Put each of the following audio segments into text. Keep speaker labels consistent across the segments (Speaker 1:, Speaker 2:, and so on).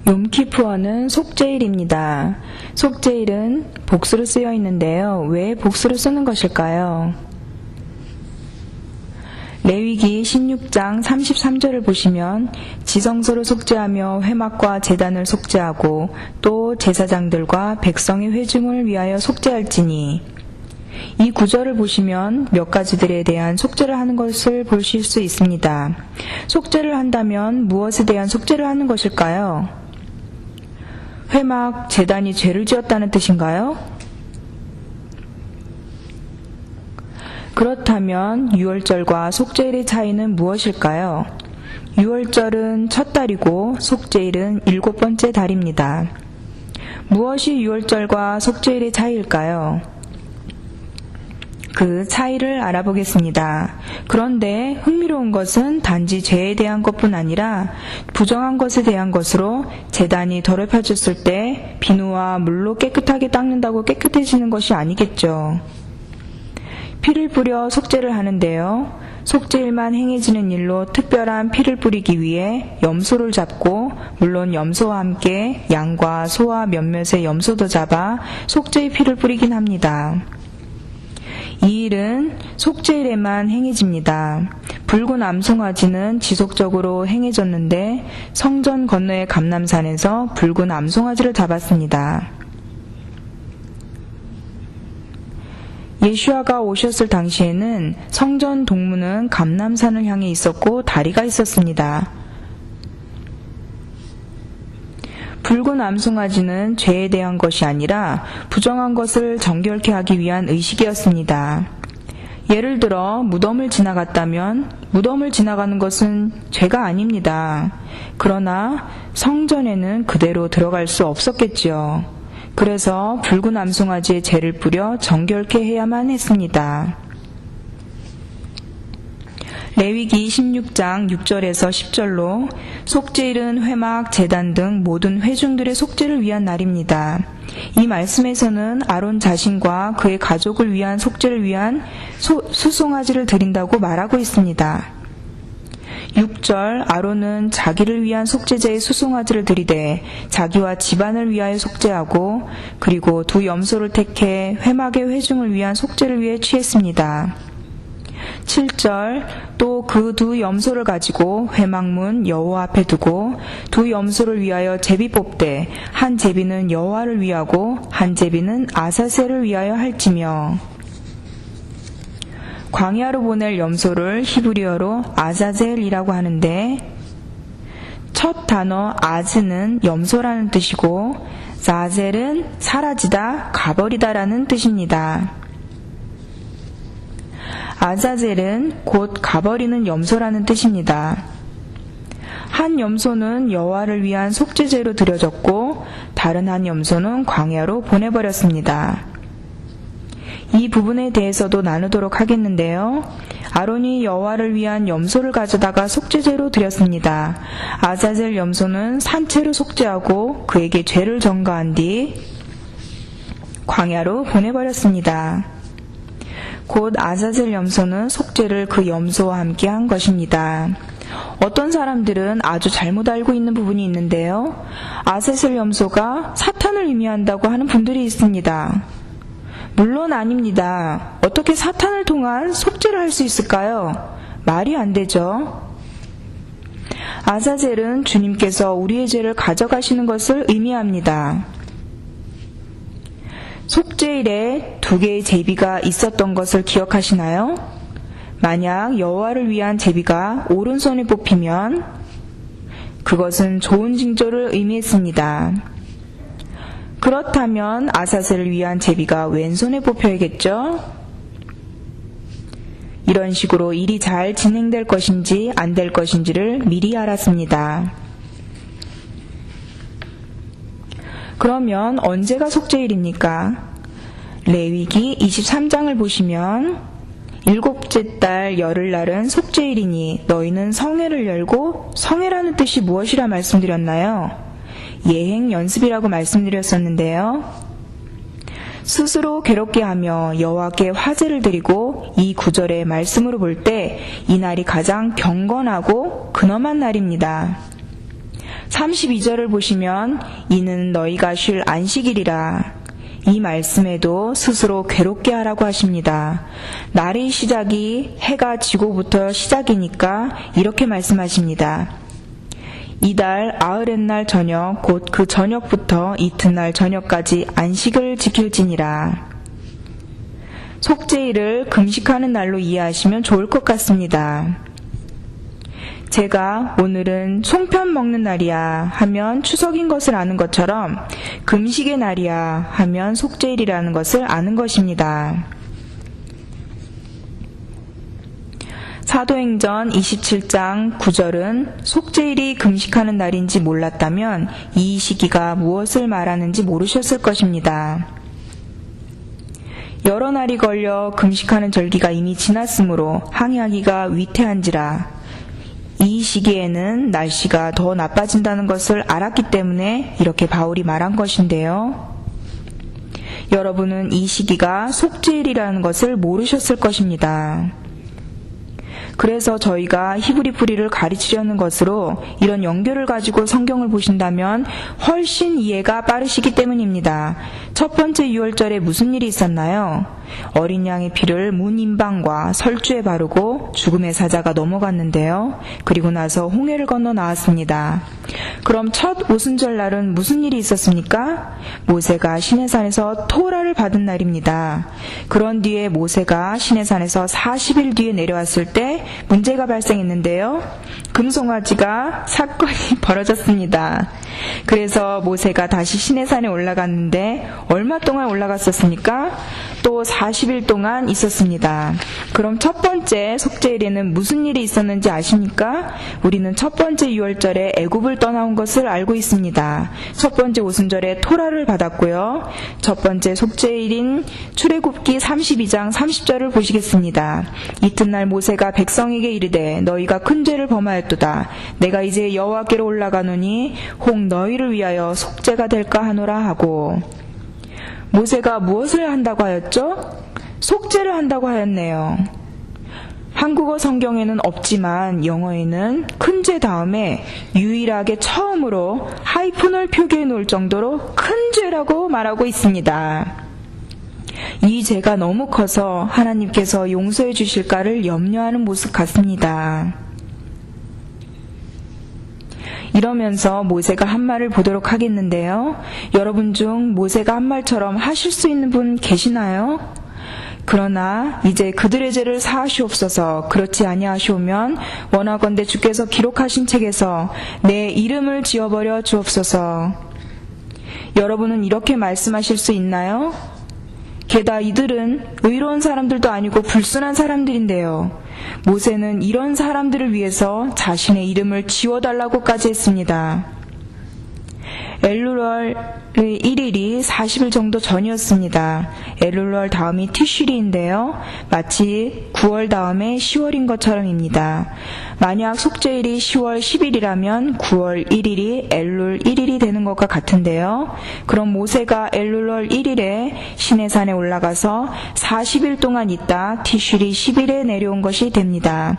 Speaker 1: 욤키푸어는 속죄일입니다. 속죄일은 복수로 쓰여 있는데요. 왜 복수로 쓰는 것일까요? 레위기 16장 33절을 보시면 지성소를 속죄하며 회막과 제단을 속죄하고 또 제사장들과 백성의 회중을 위하여 속죄할지니, 이 구절을 보시면 몇 가지들에 대한 속죄를 하는 것을 보실 수 있습니다. 속죄를 한다면 무엇에 대한 속죄를 하는 것일까요? 회막, 제단이 죄를 지었다는 뜻인가요? 그렇다면 유월절과 속죄일의 차이는 무엇일까요? 유월절은 첫 달이고 속죄일은 7번째 달입니다. 무엇이 유월절과 속죄일의 차이일까요? 그 차이를 알아보겠습니다. 그런데 흥미로운 것은 단지 죄에 대한 것뿐 아니라 부정한 것에 대한 것으로 제단이 더럽혀졌을 때 비누와 물로 깨끗하게 닦는다고 깨끗해지는 것이 아니겠죠. 피를 뿌려 속죄를 하는데요. 속죄일만 행해지는 일로 특별한 피를 뿌리기 위해 염소를 잡고, 물론 염소와 함께 양과 소와 몇몇의 염소도 잡아 속죄의 피를 뿌리긴 합니다. 이 일은 속죄일에만 행해집니다. 붉은 암송아지는 지속적으로 행해졌는데 성전 건너의 감람산에서 붉은 암송아지를 잡았습니다. 예수아가 오셨을 당시에는 성전 동문은 감람산을 향해 있었고 다리가 있었습니다. 붉은 암송아지는 죄에 대한 것이 아니라 부정한 것을 정결케 하기 위한 의식이었습니다. 예를 들어 무덤을 지나갔다면 무덤을 지나가는 것은 죄가 아닙니다. 그러나 성전에는 그대로 들어갈 수 없었겠지요. 그래서 붉은 암송아지에 재를 뿌려 정결케 해야만 했습니다. 레위기 16장 6절에서 10절로 속죄일은 회막, 제단 등 모든 회중들의 속죄를 위한 날입니다. 이 말씀에서는 아론 자신과 그의 가족을 위한 속죄를 위한 수송아지를 드린다고 말하고 있습니다. 6절 아론은 자기를 위한 속죄제의 수송아지를 드리되 자기와 집안을 위하여 속죄하고, 그리고 두 염소를 택해 회막의 회중을 위한 속죄를 위해 취했습니다. 7절 또 그 두 염소를 가지고 회막문 여호와 앞에 두고 두 염소를 위하여 제비 뽑되 한 제비는 여호와를 위하고 한 제비는 아사셀을 위하여 할지며, 광야로 보낼 염소를 히브리어로 아자젤이라고 하는데, 첫 단어 아즈는 염소라는 뜻이고 자젤은 사라지다, 가버리다라는 뜻입니다. 아자젤은 곧 가버리는 염소라는 뜻입니다. 한 염소는 여호와를 위한 속죄제로 드려졌고 다른 한 염소는 광야로 보내버렸습니다. 이 부분에 대해서도 나누도록 하겠는데요. 아론이 여호와를 위한 염소를 가져다가 속죄제로 드렸습니다. 아자젤 염소는 산채로 속죄하고 그에게 죄를 전가한 뒤 광야로 보내버렸습니다. 곧 아자젤 염소는 속죄를 그 염소와 함께 한 것입니다. 어떤 사람들은 아주 잘못 알고 있는 부분이 있는데요. 아자젤 염소가 사탄을 의미한다고 하는 분들이 있습니다. 물론 아닙니다. 어떻게 사탄을 통한 속죄를 할 수 있을까요? 말이 안 되죠. 아자젤은 주님께서 우리의 죄를 가져가시는 것을 의미합니다. 속죄일에 2개의 제비가 있었던 것을 기억하시나요? 만약 여호와를 위한 제비가 오른손에 뽑히면 그것은 좋은 징조를 의미했습니다. 그렇다면 아사셀을 위한 제비가 왼손에 뽑혀야겠죠? 이런 식으로 일이 잘 진행될 것인지 안 될 것인지를 미리 알았습니다. 그러면 언제가 속죄일입니까? 레위기 23장을 보시면 7째 달 열흘날은 속죄일이니 너희는 성회를 열고, 성회라는 뜻이 무엇이라 말씀드렸나요? 예행 연습이라고 말씀드렸었는데요. 스스로 괴롭게 하며 여호와께 화제를 드리고, 이 구절의 말씀으로 볼 때 이 날이 가장 경건하고 근엄한 날입니다. 32절을 보시면 이는 너희가 쉴 안식일이라. 이 말씀에도 스스로 괴롭게 하라고 하십니다. 날의 시작이 해가 지고부터 시작이니까 이렇게 말씀하십니다. 이달 아흐렛날 저녁 곧 그 저녁부터 이튿날 저녁까지 안식을 지킬지니라. 속죄일을 금식하는 날로 이해하시면 좋을 것 같습니다. 제가 오늘은 송편 먹는 날이야 하면 추석인 것을 아는 것처럼 금식의 날이야 하면 속죄일이라는 것을 아는 것입니다. 사도행전 27장 9절은 속죄일이 금식하는 날인지 몰랐다면 이 시기가 무엇을 말하는지 모르셨을 것입니다. 여러 날이 걸려 금식하는 절기가 이미 지났으므로 항해하기가 위태한지라. 이 시기에는 날씨가 더 나빠진다는 것을 알았기 때문에 이렇게 바울이 말한 것인데요. 여러분은 이 시기가 속죄일이라는 것을 모르셨을 것입니다. 그래서 저희가 히브리 풀이를 가르치려는 것으로 이런 연결을 가지고 성경을 보신다면 훨씬 이해가 빠르시기 때문입니다. 첫 번째 유월절에 무슨 일이 있었나요? 어린 양의 피를 문 임방과 설주에 바르고 죽음의 사자가 넘어갔는데요. 그리고 나서 홍해를 건너 나왔습니다. 그럼 첫 오순절 날은 무슨 일이 있었습니까? 모세가 시내산에서 토라를 받은 날입니다. 그런 뒤에 모세가 시내산에서 40일 뒤에 내려왔을 때 문제가 발생했는데요. 금송아지가 사건이 벌어졌습니다. 그래서 모세가 다시 시내산에 올라갔는데 얼마 동안 올라갔었습니까? 또 40일 동안 있었습니다. 그럼 첫 번째 속죄일에는 무슨 일이 있었는지 아십니까? 우리는 첫 번째 유월절에 애굽을 떠나온 것을 알고 있습니다. 첫 번째 오순절에 토라를 받았고요. 첫 번째 속죄일인 출애굽기 32장 30절을 보시겠습니다. 이튿날 모세가 백성에게 이르되 너희가 큰 죄를 범하였도다. 내가 이제 여호와께로 올라가노니 혹 너희를 위하여 속죄가 될까 하노라 하고. 모세가 무엇을 한다고 하였죠? 속죄를 한다고 하였네요. 한국어 성경에는 없지만 영어에는 큰 죄 다음에 유일하게 처음으로 하이픈을 표기해 놓을 정도로 큰 죄라고 말하고 있습니다. 이 죄가 너무 커서 하나님께서 용서해 주실까를 염려하는 모습 같습니다. 이러면서 모세가 한 말을 보도록 하겠는데요. 여러분 중 모세가 한 말처럼 하실 수 있는 분 계시나요? 그러나 이제 그들의 죄를 사하시옵소서. 그렇지 아니하시오면 원하건대 주께서 기록하신 책에서 내 이름을 지워버려 주옵소서. 여러분은 이렇게 말씀하실 수 있나요? 게다가 이들은 의로운 사람들도 아니고 불순한 사람들인데요. 모세는 이런 사람들을 위해서 자신의 이름을 지워달라고까지 했습니다. 엘룰월 1일이 40일 정도 전이었습니다. 엘룰월 다음이 티슈리인데요. 마치 9월 다음에 10월인 것처럼입니다. 만약 속죄일이 10월 10일이라면 9월 1일이 엘룰 1일이 되는 것과 같은데요. 그럼 모세가 엘룰월 1일에 시내산에 올라가서 40일 동안 있다 티슈리 10일에 내려온 것이 됩니다.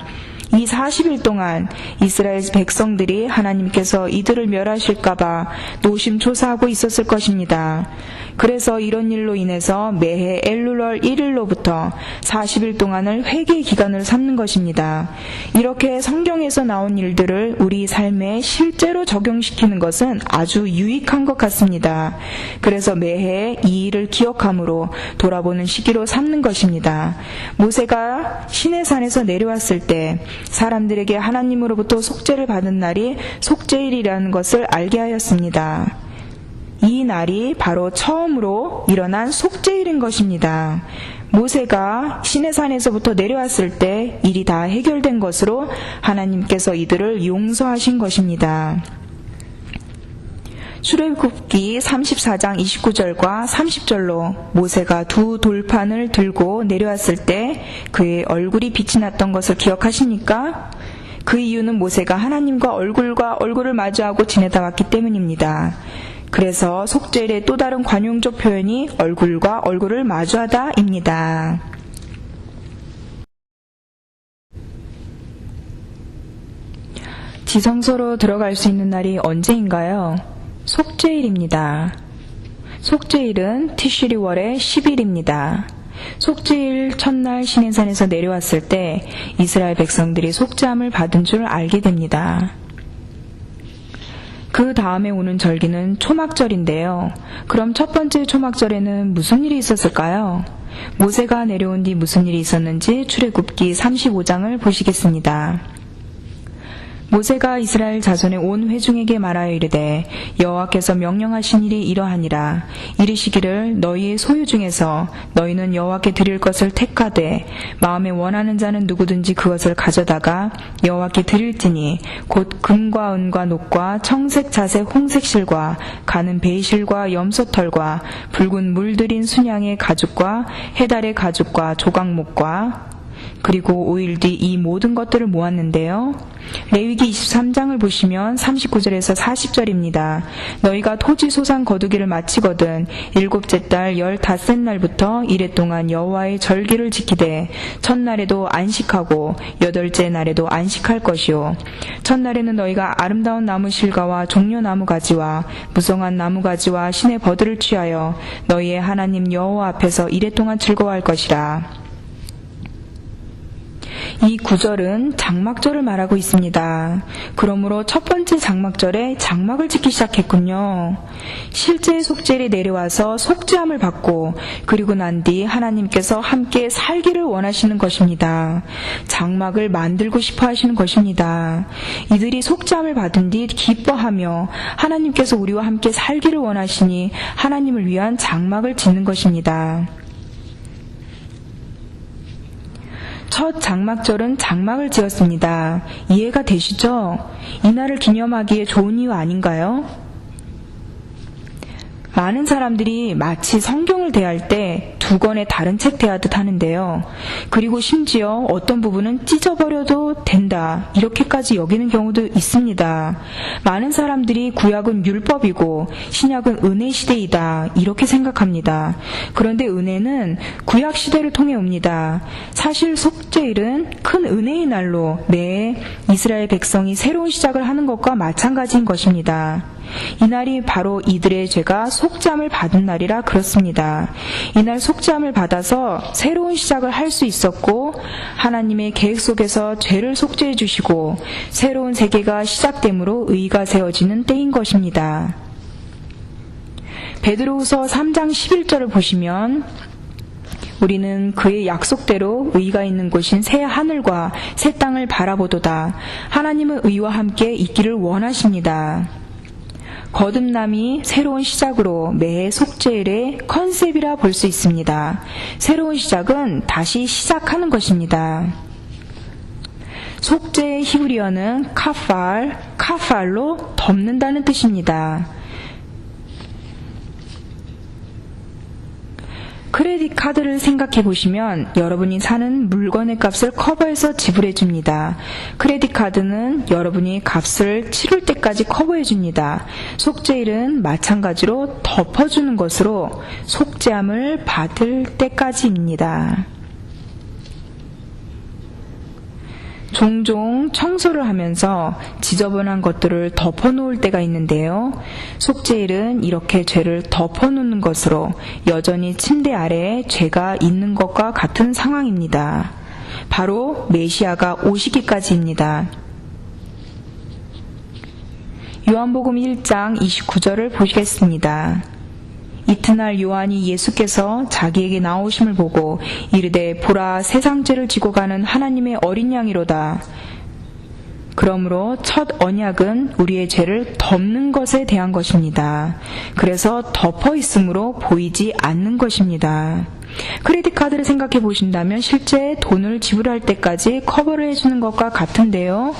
Speaker 1: 이 40일 동안 이스라엘 백성들이 하나님께서 이들을 멸하실까봐 노심초사하고 있었을 것입니다. 그래서 이런 일로 인해서 매해 엘룰월 1일로부터 40일 동안을 회개 기간을 삼는 것입니다. 이렇게 성경에서 나온 일들을 우리 삶에 실제로 적용시키는 것은 아주 유익한 것 같습니다. 그래서 매해 이 일을 기억함으로 돌아보는 시기로 삼는 것입니다. 모세가 시내산에서 내려왔을 때 사람들에게 하나님으로부터 속죄를 받은 날이 속죄일이라는 것을 알게 하였습니다. 이 날이 바로 처음으로 일어난 속죄일인 것입니다. 모세가 시내산에서부터 내려왔을 때 일이 다 해결된 것으로 하나님께서 이들을 용서하신 것입니다. 출애굽기 34장 29절과 30절로 모세가 두 돌판을 들고 내려왔을 때 그의 얼굴이 빛이 났던 것을 기억하십니까? 그 이유는 모세가 하나님과 얼굴을 마주하고 지내다 왔기 때문입니다. 그래서 속죄일의 또 다른 관용적 표현이 얼굴과 얼굴을 마주하다입니다. 지성소로 들어갈 수 있는 날이 언제인가요? 속죄일입니다. 속죄일은 티슈리월의 10일입니다. 속죄일 첫날 시내산에서 내려왔을 때 이스라엘 백성들이 속죄함을 받은 줄 알게 됩니다. 그 다음에 오는 절기는 초막절인데요. 그럼 첫 번째 초막절에는 무슨 일이 있었을까요? 모세가 내려온 뒤 무슨 일이 있었는지 출애굽기 35장을 보시겠습니다. 모세가 이스라엘 자손의 온 회중에게 말하여 이르되 여호와께서 명령하신 일이 이러하니라. 이르시기를 너희의 소유 중에서 너희는 여호와께 드릴 것을 택하되 마음에 원하는 자는 누구든지 그것을 가져다가 여호와께 드릴지니 곧 금과 은과 녹과 청색 자색 홍색 실과 가는 베이실과 염소털과 붉은 물들인 순양의 가죽과 해달의 가죽과 조각목과 그리고 5일 뒤 이 모든 것들을 모았는데요. 레위기 23장을 보시면 39절에서 40절입니다. 너희가 토지 소산 거두기를 마치거든 일곱째 달 15날부터 이래 동안 여호와의 절기를 지키되 첫날에도 안식하고 여덟째 날에도 안식할 것이요. 첫날에는 너희가 아름다운 나무 실과와 종려나무 가지와 무성한 나무 가지와 신의 버들을 취하여 너희의 하나님 여호와 앞에서 이래 동안 즐거워할 것이라. 이 구절은 장막절을 말하고 있습니다. 그러므로 첫 번째 장막절에 장막을 짓기 시작했군요. 실제 속죄일에 내려와서 속죄함을 받고 그리고 난 뒤 하나님께서 함께 살기를 원하시는 것입니다. 장막을 만들고 싶어 하시는 것입니다. 이들이 속죄함을 받은 뒤 기뻐하며 하나님께서 우리와 함께 살기를 원하시니 하나님을 위한 장막을 짓는 것입니다. 첫 장막절은 장막을 지었습니다. 이해가 되시죠? 이날을 기념하기에 좋은 이유 아닌가요? 많은 사람들이 마치 성경을 대할 때 두 권의 다른 책 대하듯 하는데요. 그리고 심지어 어떤 부분은 찢어버려도 된다 이렇게까지 여기는 경우도 있습니다. 많은 사람들이 구약은 율법이고 신약은 은혜 시대이다 이렇게 생각합니다. 그런데 은혜는 구약 시대를 통해 옵니다. 사실 속죄일은 큰 은혜의 날로 매해 이스라엘 백성이 새로운 시작을 하는 것과 마찬가지인 것입니다. 이날이 바로 이들의 죄가 속죄함을 받은 날이라 그렇습니다. 이날 속죄함을 받아서 새로운 시작을 할 수 있었고 하나님의 계획 속에서 죄를 속죄해 주시고 새로운 세계가 시작됨으로 의가 세워지는 때인 것입니다. 베드로후서 3장 11절을 보시면 우리는 그의 약속대로 의가 있는 곳인 새 하늘과 새 땅을 바라보도다. 하나님은 의와 함께 있기를 원하십니다. 거듭남이 새로운 시작으로 매해 속죄일의 컨셉이라 볼 수 있습니다. 새로운 시작은 다시 시작하는 것입니다. 속죄의 히브리어는 카팔로 덮는다는 뜻입니다. 크레딧 카드를 생각해 보시면 여러분이 사는 물건의 값을 커버해서 지불해 줍니다. 크레딧 카드는 여러분이 값을 치를 때까지 커버해 줍니다. 속죄일은 마찬가지로 덮어주는 것으로 속죄함을 받을 때까지입니다. 종종 청소를 하면서 지저분한 것들을 덮어놓을 때가 있는데요. 속죄일은 이렇게 죄를 덮어놓는 것으로 여전히 침대 아래에 죄가 있는 것과 같은 상황입니다. 바로 메시아가 오시기까지입니다. 요한복음 1장 29절을 보시겠습니다. 이튿날 요한이 예수께서 자기에게 나오심을 보고 이르되 보라 세상 죄를 지고 가는 하나님의 어린 양이로다. 그러므로 첫 언약은 우리의 죄를 덮는 것에 대한 것입니다. 그래서 덮어 있으므로 보이지 않는 것입니다. 크레딧 카드를 생각해 보신다면 실제 돈을 지불할 때까지 커버를 해주는 것과 같은데요.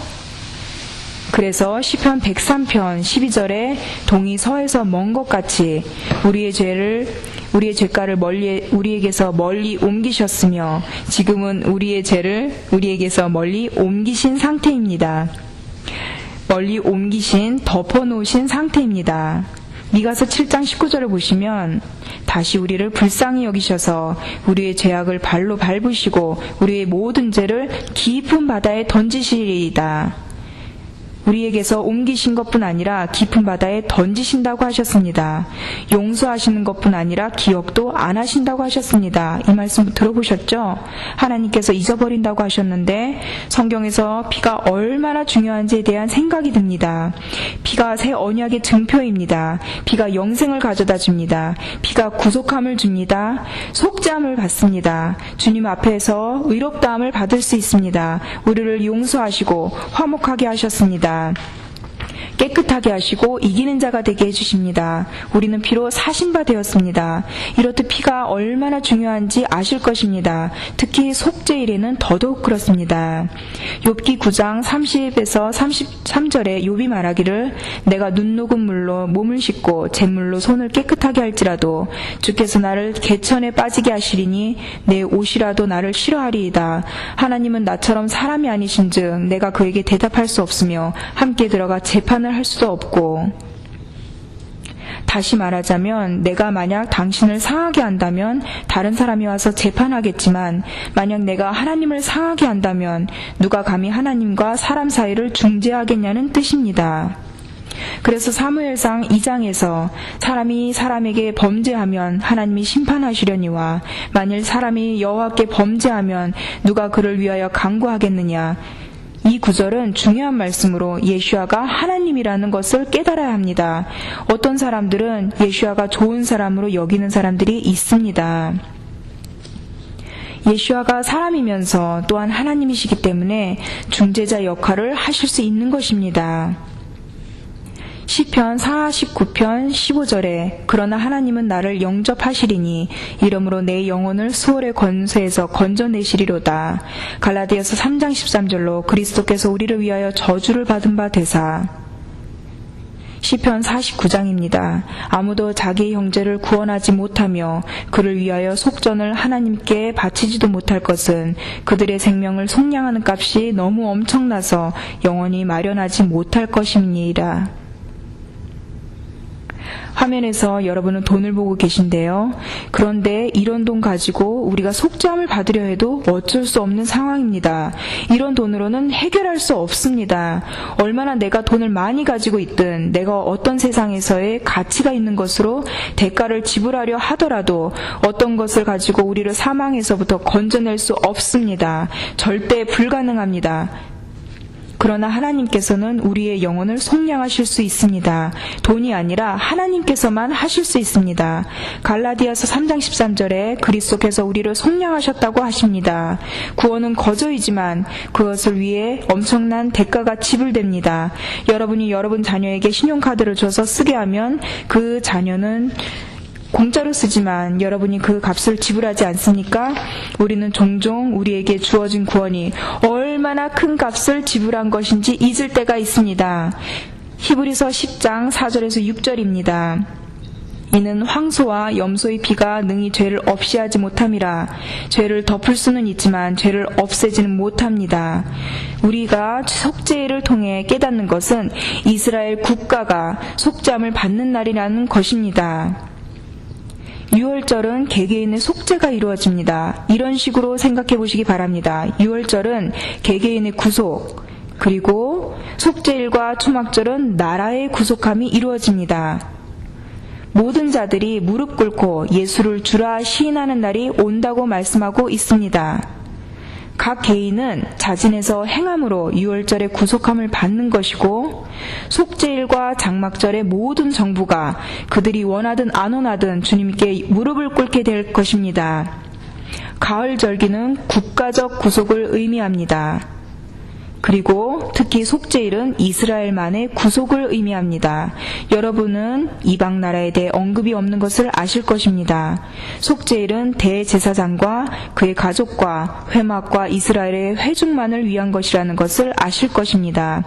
Speaker 1: 그래서 시편 103편 12절에 동이 서에서 먼 것 같이 우리의 죄가를 우리에게서 멀리 옮기셨으며 지금은 우리의 죄를 우리에게서 멀리 옮기신 상태입니다. 멀리 옮기신 덮어놓으신 상태입니다. 미가서 7장 19절을 보시면 다시 우리를 불쌍히 여기셔서 우리의 죄악을 발로 밟으시고 우리의 모든 죄를 깊은 바다에 던지시리이다. 우리에게서 옮기신 것뿐 아니라 깊은 바다에 던지신다고 하셨습니다. 용서하시는 것뿐 아니라 기억도 안 하신다고 하셨습니다. 이 말씀 들어보셨죠? 하나님께서 잊어버린다고 하셨는데 성경에서 피가 얼마나 중요한지에 대한 생각이 듭니다. 피가 새 언약의 증표입니다. 피가 영생을 가져다 줍니다. 피가 구속함을 줍니다. 속죄함을 받습니다. 주님 앞에서 의롭다함을 받을 수 있습니다. 우리를 용서하시고 화목하게 하셨습니다. 깨끗하게 하시고 이기는 자가 되게 해주십니다. 우리는 피로 사신 바 되었습니다. 이렇듯 피가 얼마나 중요한지 아실 것입니다. 특히 속죄일에는 더더욱 그렇습니다. 욥기 9장 30에서 33절에 욥이 말하기를 내가 눈 녹은 물로 몸을 씻고 잿물로 손을 깨끗하게 할지라도 주께서 나를 개천에 빠지게 하시리니 내 옷이라도 나를 싫어하리이다. 하나님은 나처럼 사람이 아니신즉 내가 그에게 대답할 수 없으며 함께 들어가 재판을 할 수도 없고 다시 말하자면 내가 만약 당신을 상하게 한다면 다른 사람이 와서 재판하겠지만 만약 내가 하나님을 상하게 한다면 누가 감히 하나님과 사람 사이를 중재하겠냐는 뜻입니다. 그래서 사무엘상 2장에서 사람이 사람에게 범죄하면 하나님이 심판하시려니와 만일 사람이 여호와께 범죄하면 누가 그를 위하여 강구하겠느냐. 이 구절은 중요한 말씀으로 예수야가 하나님이라는 것을 깨달아야 합니다. 어떤 사람들은 예수야가 좋은 사람으로 여기는 사람들이 있습니다. 예수야가 사람이면서 또한 하나님이시기 때문에 중재자 역할을 하실 수 있는 것입니다. 시편 49편 15절에 그러나 하나님은 나를 영접하시리니 이러므로 내 영혼을 수월의 권세에서 건져내시리로다. 갈라디아서 3장 13절로 그리스도께서 우리를 위하여 저주를 받은 바 되사. 시편 49장입니다. 아무도 자기의 형제를 구원하지 못하며 그를 위하여 속전을 하나님께 바치지도 못할 것은 그들의 생명을 속량하는 값이 너무 엄청나서 영원히 마련하지 못할 것임이니이다. 화면에서 여러분은 돈을 보고 계신데요. 그런데 이런 돈 가지고 우리가 속죄함을 받으려 해도 어쩔 수 없는 상황입니다. 이런 돈으로는 해결할 수 없습니다. 얼마나 내가 돈을 많이 가지고 있든 내가 어떤 세상에서의 가치가 있는 것으로 대가를 지불하려 하더라도 어떤 것을 가지고 우리를 사망에서부터 건져낼 수 없습니다. 절대 불가능합니다. 그러나 하나님께서는 우리의 영혼을 속량하실 수 있습니다. 돈이 아니라 하나님께서만 하실 수 있습니다. 갈라디아서 3장 13절에 그리스도께서 우리를 속량하셨다고 하십니다. 구원은 거저이지만 그것을 위해 엄청난 대가가 지불됩니다. 여러분이 여러분 자녀에게 신용카드를 줘서 쓰게 하면 그 자녀는 공짜로 쓰지만 여러분이 그 값을 지불하지 않습니까? 우리는 종종 우리에게 주어진 구원이 얼마나 큰 값을 지불한 것인지 잊을 때가 있습니다. 히브리서 10장 4절에서 6절입니다. 이는 황소와 염소의 피가 능히 죄를 없이 하지 못함이라. 죄를 덮을 수는 있지만 죄를 없애지는 못합니다. 우리가 속죄를 통해 깨닫는 것은 이스라엘 국가가 속죄함을 받는 날이라는 것입니다. 유월절은 개개인의 속죄가 이루어집니다. 이런 식으로 생각해 보시기 바랍니다. 유월절은 개개인의 구속, 그리고 속죄일과 초막절은 나라의 구속함이 이루어집니다. 모든 자들이 무릎 꿇고 예수를 주라 시인하는 날이 온다고 말씀하고 있습니다. 각 개인은 자진해서 행함으로 유월절의 구속함을 받는 것이고 속죄일과 장막절의 모든 정부가 그들이 원하든 안 원하든 주님께 무릎을 꿇게 될 것입니다. 가을 절기는 국가적 구속을 의미합니다. 그리고 특히 속죄일은 이스라엘만의 구속을 의미합니다. 여러분은 이방 나라에 대해 언급이 없는 것을 아실 것입니다. 속죄일은 대제사장과 그의 가족과 회막과 이스라엘의 회중만을 위한 것이라는 것을 아실 것입니다.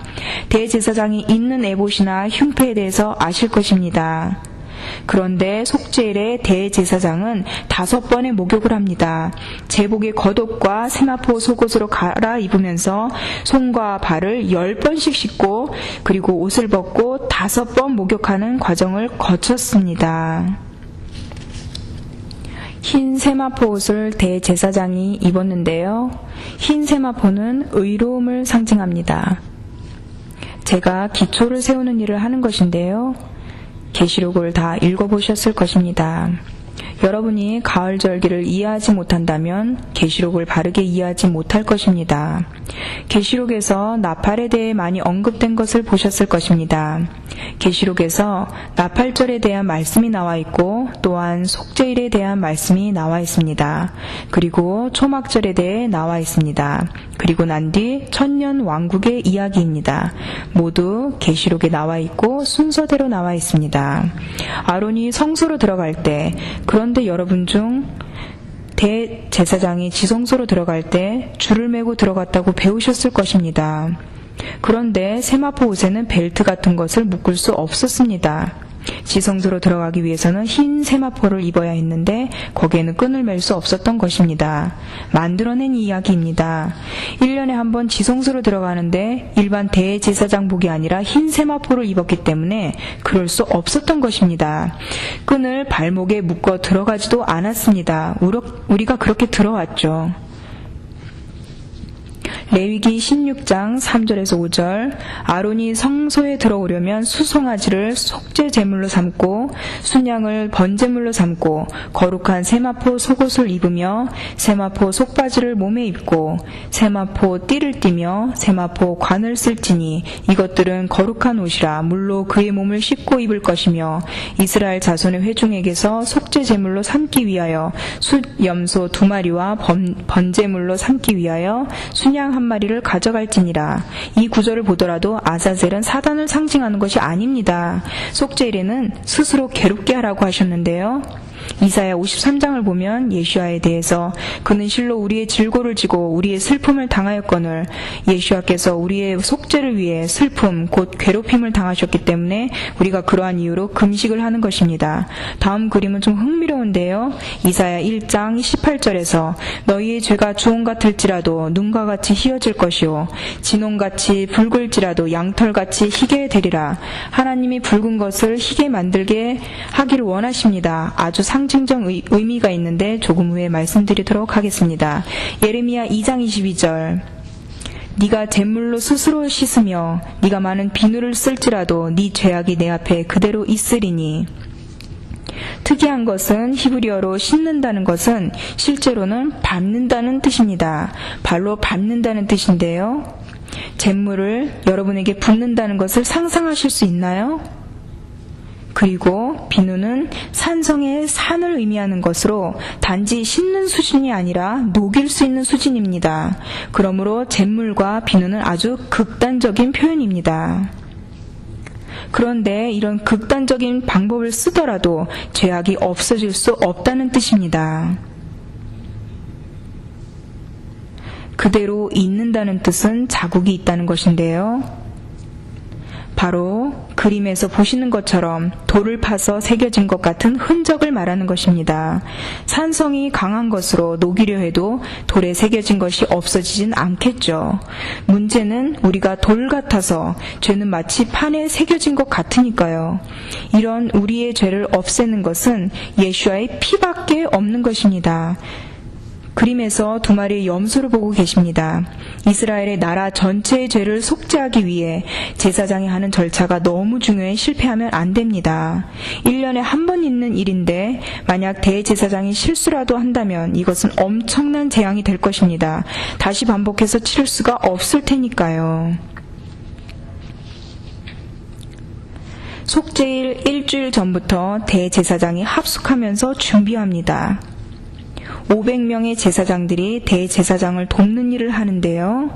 Speaker 1: 대제사장이 있는 에봇이나 흉패에 대해서 아실 것입니다. 그런데 속죄일의 대제사장은 5번의 목욕을 합니다. 제복의 겉옷과 세마포 속옷으로 갈아입으면서 손과 발을 10번씩 씻고 그리고 옷을 벗고 5번 목욕하는 과정을 거쳤습니다. 흰 세마포 옷을 대제사장이 입었는데요. 흰 세마포는 의로움을 상징합니다. 제가 기초를 세우는 일을 하는 것인데요. 계시록을 다 읽어보셨을 것입니다. 여러분이 가을 절기를 이해하지 못한다면 계시록을 바르게 이해하지 못할 것입니다. 계시록에서 나팔에 대해 많이 언급된 것을 보셨을 것입니다. 계시록에서 나팔절에 대한 말씀이 나와 있고 또한 속죄일에 대한 말씀이 나와 있습니다. 그리고 초막절에 대해 나와 있습니다. 그리고 난 뒤 천년 왕국의 이야기입니다. 모두 계시록에 나와 있고 순서대로 나와 있습니다. 아론이 성소로 들어갈 때, 그런데 여러분 중 대제사장이 지성소로 들어갈 때 줄을 매고 들어갔다고 배우셨을 것입니다. 그런데 세마포 옷에는 벨트 같은 것을 묶을 수 없었습니다. 지성소로 들어가기 위해서는 흰 세마포를 입어야 했는데 거기에는 끈을 맬 수 없었던 것입니다. 만들어낸 이야기입니다. 1년에 한 번 지성소로 들어가는데 일반 대제사장복이 아니라 흰 세마포를 입었기 때문에 그럴 수 없었던 것입니다. 끈을 발목에 묶어 들어가지도 않았습니다. 우리가 그렇게 들어왔죠. 레위기 16장 3절에서 5절 아론이 성소에 들어오려면 수송아지를 속죄 제물로 삼고 순양을 번제물로 삼고 거룩한 세마포 속옷을 입으며 세마포 속바지를 몸에 입고 세마포 띠를 띠며 세마포 관을 쓸지니 이것들은 거룩한 옷이라 물로 그의 몸을 씻고 입을 것이며 이스라엘 자손의 회중에게서 속죄 제물로 삼기 위하여 숫 염소 2마리와 번제물로 삼기 위하여 순양 1마리를 가져갈지니라. 이 구절을 보더라도 아자젤은 사단을 상징하는 것이 아닙니다. 속죄일에는 스스로 괴롭게 하라고 하셨는데요. 이사야 53장을 보면 예수아에 대해서 그는 실로 우리의 질고를 지고 우리의 슬픔을 당하였거늘 예수아께서 우리의 속죄를 위해 슬픔 곧 괴롭힘을 당하셨기 때문에 우리가 그러한 이유로 금식을 하는 것입니다. 다음 그림은 좀 흥미로운데요. 이사야 1장 18절에서 너희의 죄가 주홍 같을지라도 눈과 같이 희어질 것이요 진홍같이 붉을지라도 양털같이 희게 되리라. 하나님이 붉은 것을 희게 만들게 하기를 원하십니다. 아주 상징적 의미가 있는데 조금 후에 말씀드리도록 하겠습니다. 예레미야 2장 22절 네가 잿물로 스스로 씻으며 네가 많은 비누를 쓸지라도 네 죄악이 내 앞에 그대로 있으리니. 특이한 것은 히브리어로 씻는다는 것은 실제로는 밟는다는 뜻입니다. 발로 밟는다는 뜻인데요. 잿물을 여러분에게 붓는다는 것을 상상하실 수 있나요? 그리고 비누는 산성의 산을 의미하는 것으로 단지 씻는 수준이 아니라 녹일 수 있는 수준입니다. 그러므로 잿물과 비누는 아주 극단적인 표현입니다. 그런데 이런 극단적인 방법을 쓰더라도 죄악이 없어질 수 없다는 뜻입니다. 그대로 있는다는 뜻은 자국이 있다는 것인데요. 바로 그림에서 보시는 것처럼 돌을 파서 새겨진 것 같은 흔적을 말하는 것입니다. 산성이 강한 것으로 녹이려 해도 돌에 새겨진 것이 없어지진 않겠죠. 문제는 우리가 돌 같아서 죄는 마치 판에 새겨진 것 같으니까요. 이런 우리의 죄를 없애는 것은 예수와의 피밖에 없는 것입니다. 그림에서 2마리의 염소를 보고 계십니다. 이스라엘의 나라 전체의 죄를 속죄하기 위해 제사장이 하는 절차가 너무 중요해 실패하면 안 됩니다. 1년에 한 번 있는 일인데 만약 대제사장이 실수라도 한다면 이것은 엄청난 재앙이 될 것입니다. 다시 반복해서 치를 수가 없을 테니까요. 속죄일 일주일 전부터 대제사장이 합숙하면서 준비합니다. 500명의 제사장들이 대제사장을 돕는 일을 하는데요.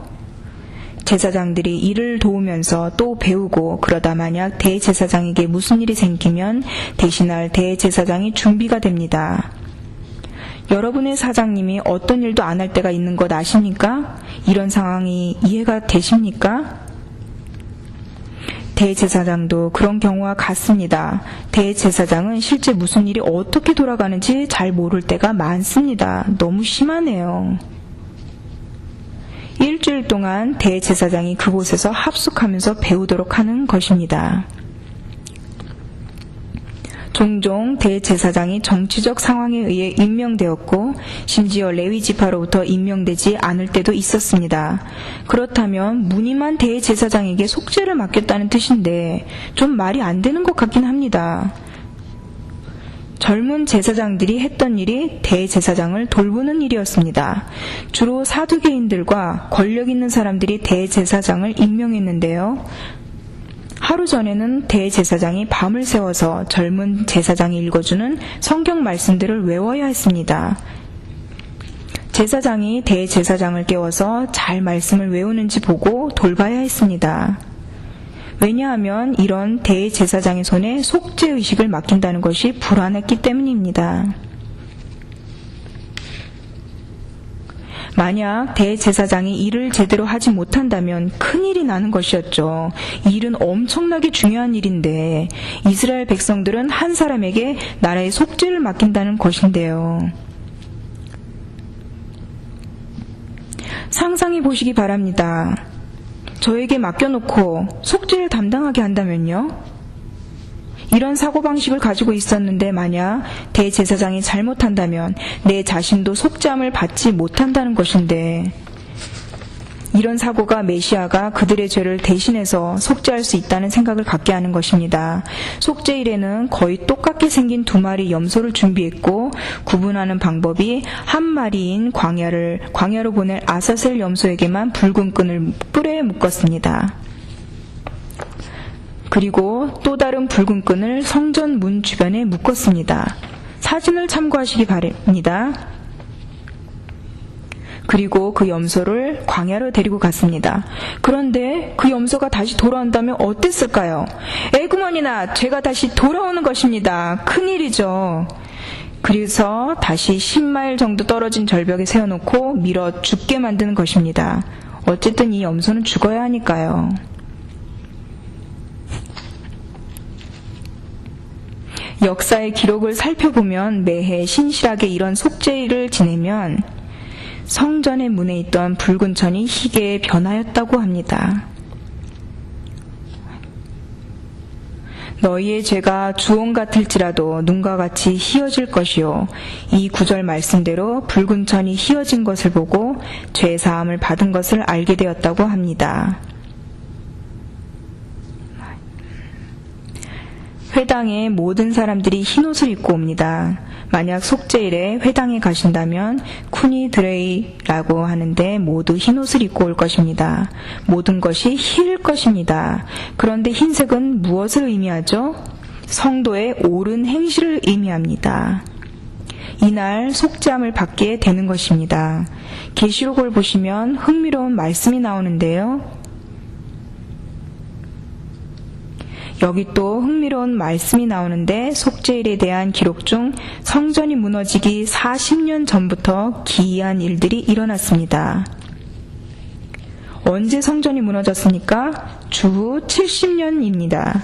Speaker 1: 제사장들이 일을 도우면서 또 배우고 그러다 만약 대제사장에게 무슨 일이 생기면 대신할 대제사장이 준비가 됩니다. 여러분의 사장님이 어떤 일도 안 할 때가 있는 것 아십니까? 이런 상황이 이해가 되십니까? 대제사장도 그런 경우와 같습니다. 대제사장은 실제 무슨 일이 어떻게 돌아가는지 잘 모를 때가 많습니다. 너무 심하네요. 일주일 동안 대제사장이 그곳에서 합숙하면서 배우도록 하는 것입니다. 종종 대제사장이 정치적 상황에 의해 임명되었고 심지어 레위 지파로부터 임명되지 않을 때도 있었습니다. 그렇다면 무늬만 대제사장에게 속죄를 맡겼다는 뜻인데 좀 말이 안 되는 것 같긴 합니다. 젊은 제사장들이 했던 일이 대제사장을 돌보는 일이었습니다. 주로 사두개인들과 권력 있는 사람들이 대제사장을 임명했는데요. 하루 전에는 대제사장이 밤을 새워서 젊은 제사장이 읽어주는 성경 말씀들을 외워야 했습니다. 제사장이 대제사장을 깨워서 잘 말씀을 외우는지 보고 돌봐야 했습니다. 왜냐하면 이런 대제사장의 손에 속죄의식을 맡긴다는 것이 불안했기 때문입니다. 만약 대제사장이 일을 제대로 하지 못한다면 큰일이 나는 것이었죠. 이 일은 엄청나게 중요한 일인데 이스라엘 백성들은 한 사람에게 나라의 속죄를 맡긴다는 것인데요. 상상해 보시기 바랍니다. 저에게 맡겨놓고 속죄를 담당하게 한다면요? 이런 사고방식을 가지고 있었는데 만약 대제사장이 잘못한다면 내 자신도 속죄함을 받지 못한다는 것인데 이런 사고가 메시아가 그들의 죄를 대신해서 속죄할 수 있다는 생각을 갖게 하는 것입니다. 속죄일에는 거의 똑같게 생긴 2마리 염소를 준비했고 구분하는 방법이 한 마리인 광야로 보낼 아사셀 염소에게만 붉은 끈을 뿔에 묶었습니다. 그리고 또 다른 붉은 끈을 성전 문 주변에 묶었습니다. 사진을 참고하시기 바랍니다. 그리고 그 염소를 광야로 데리고 갔습니다. 그런데 그 염소가 다시 돌아온다면 어땠을까요? 에구머니나 죄가 다시 돌아오는 것입니다. 큰일이죠. 그래서 다시 10마일 정도 떨어진 절벽에 세워놓고 밀어 죽게 만드는 것입니다. 어쨌든 이 염소는 죽어야 하니까요. 역사의 기록을 살펴보면 매해 신실하게 이런 속죄일을 지내면 성전의 문에 있던 붉은 천이 희게 변하였다고 합니다. 너희의 죄가 주홍 같을지라도 눈과 같이 희어질 것이요. 이 구절 말씀대로 붉은 천이 희어진 것을 보고 죄 사함을 받은 것을 알게 되었다고 합니다. 회당에 모든 사람들이 흰옷을 입고 옵니다. 만약 속죄일에 회당에 가신다면 쿠니드레이라고 하는데 모두 흰옷을 입고 올 것입니다. 모든 것이 흰일 것입니다. 그런데 흰색은 무엇을 의미하죠? 성도의 옳은 행실을 의미합니다. 이날 속죄함을 받게 되는 것입니다. 계시록을 보시면 흥미로운 말씀이 나오는데요. 여기 또 흥미로운 말씀이 나오는데 속죄일에 대한 기록 중 성전이 무너지기 40년 전부터 기이한 일들이 일어났습니다. 언제 성전이 무너졌습니까? 주후 70년입니다.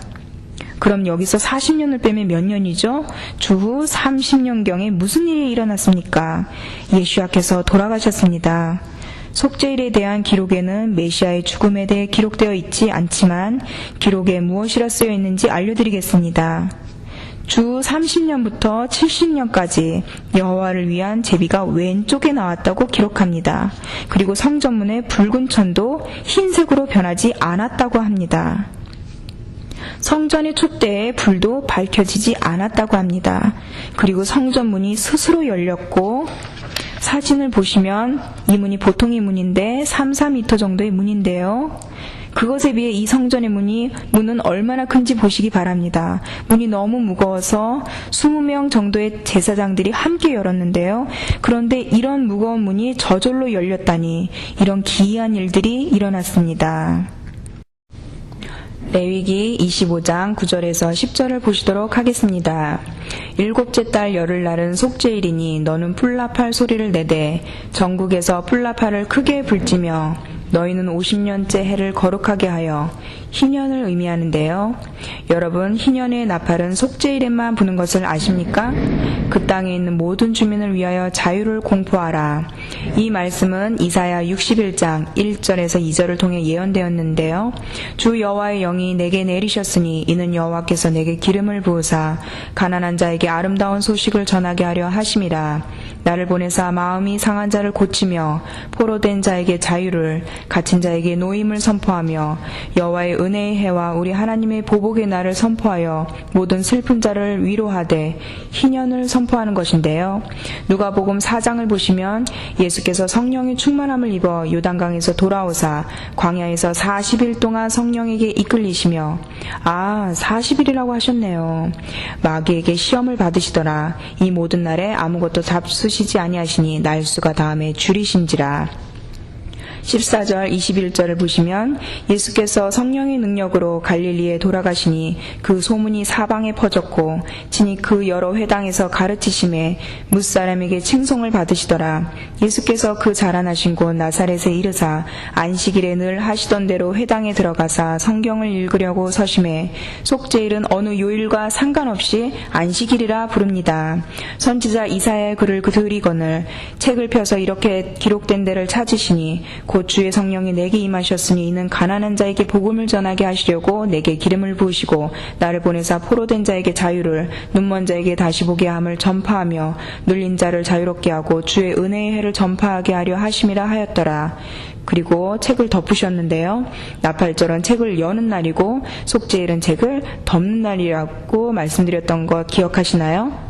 Speaker 1: 그럼 여기서 40년을 빼면 몇 년이죠? 주후 30년경에 무슨 일이 일어났습니까? 예수야께서 돌아가셨습니다. 속죄일에 대한 기록에는 메시아의 죽음에 대해 기록되어 있지 않지만 기록에 무엇이라 쓰여 있는지 알려드리겠습니다. 주 30년부터 70년까지 여호와를 위한 제비가 왼쪽에 나왔다고 기록합니다. 그리고 성전문의 붉은 천도 흰색으로 변하지 않았다고 합니다. 성전의 촛대에 불도 밝혀지지 않았다고 합니다. 그리고 성전문이 스스로 열렸고 사진을 보시면 이 문이 보통의 문인데 3-4m 정도의 문인데요. 그것에 비해 이 성전의 문은 얼마나 큰지 보시기 바랍니다. 문이 너무 무거워서 20명 정도의 제사장들이 함께 열었는데요. 그런데 이런 무거운 문이 저절로 열렸다니 이런 기이한 일들이 일어났습니다. 레위기 25장 9절에서 10절을 보시도록 하겠습니다. 7째 달 열흘날은 속죄일이니 너는 풀나팔 소리를 내되 전국에서 풀나팔을 크게 불지며 너희는 50년째 해를 거룩하게 하여 희년을 의미하는데요. 여러분, 희년의 나팔은 속죄일에만 부는 것을 아십니까? 그 땅에 있는 모든 주민을 위하여 자유를 공포하라. 이 말씀은 이사야 61장 1절에서 2절을 통해 예언되었는데요. 주 여호와의 영이 내게 내리셨으니 이는 여호와께서 내게 기름을 부으사 가난한 자에게 아름다운 소식을 전하게 하려 하심이라. 나를 보내사 마음이 상한 자를 고치며 포로된 자에게 자유를, 갇힌 자에게 노임을 선포하며 여호와의 은혜의 해와 우리 하나님의 보복의 날을 선포하여 모든 슬픈 자를 위로하되 희년을 선포하는 것인데요. 누가복음 4장을 보시면 예수께서 성령의 충만함을 입어 요단강에서 돌아오사 광야에서 40일 동안 성령에게 이끌리시며 40일이라고 하셨네요. 마귀에게 시험을 받으시더라. 이 모든 날에 아무것도 잡수시지 아니하시니 날수가 다음에 줄이신지라. 14절 21절을 보시면 예수께서 성령의 능력으로 갈릴리에 돌아가시니 그 소문이 사방에 퍼졌고 친히 그 여러 회당에서 가르치심에 뭇사람에게 칭송을 받으시더라. 예수께서 그 자라나신 곳 나사렛에 이르사 안식일에 늘 하시던 대로 회당에 들어가사 성경을 읽으려고 서심해 속죄일은 어느 요일과 상관없이 안식일이라 부릅니다. 선지자 이사야의 글을 들이거늘 책을 펴서 이렇게 기록된 데를 찾으시니 곧 주의 성령이 내게 임하셨으니 이는 가난한 자에게 복음을 전하게 하시려고 내게 기름을 부으시고 나를 보내사 포로된 자에게 자유를, 눈먼 자에게 다시 보게 함을 전파하며 눌린 자를 자유롭게 하고 주의 은혜의 해를 전파하게 하려 하심이라 하였더라. 그리고 책을 덮으셨는데요. 나팔절은 책을 여는 날이고 속죄일은 책을 덮는 날이라고 말씀드렸던 것 기억하시나요?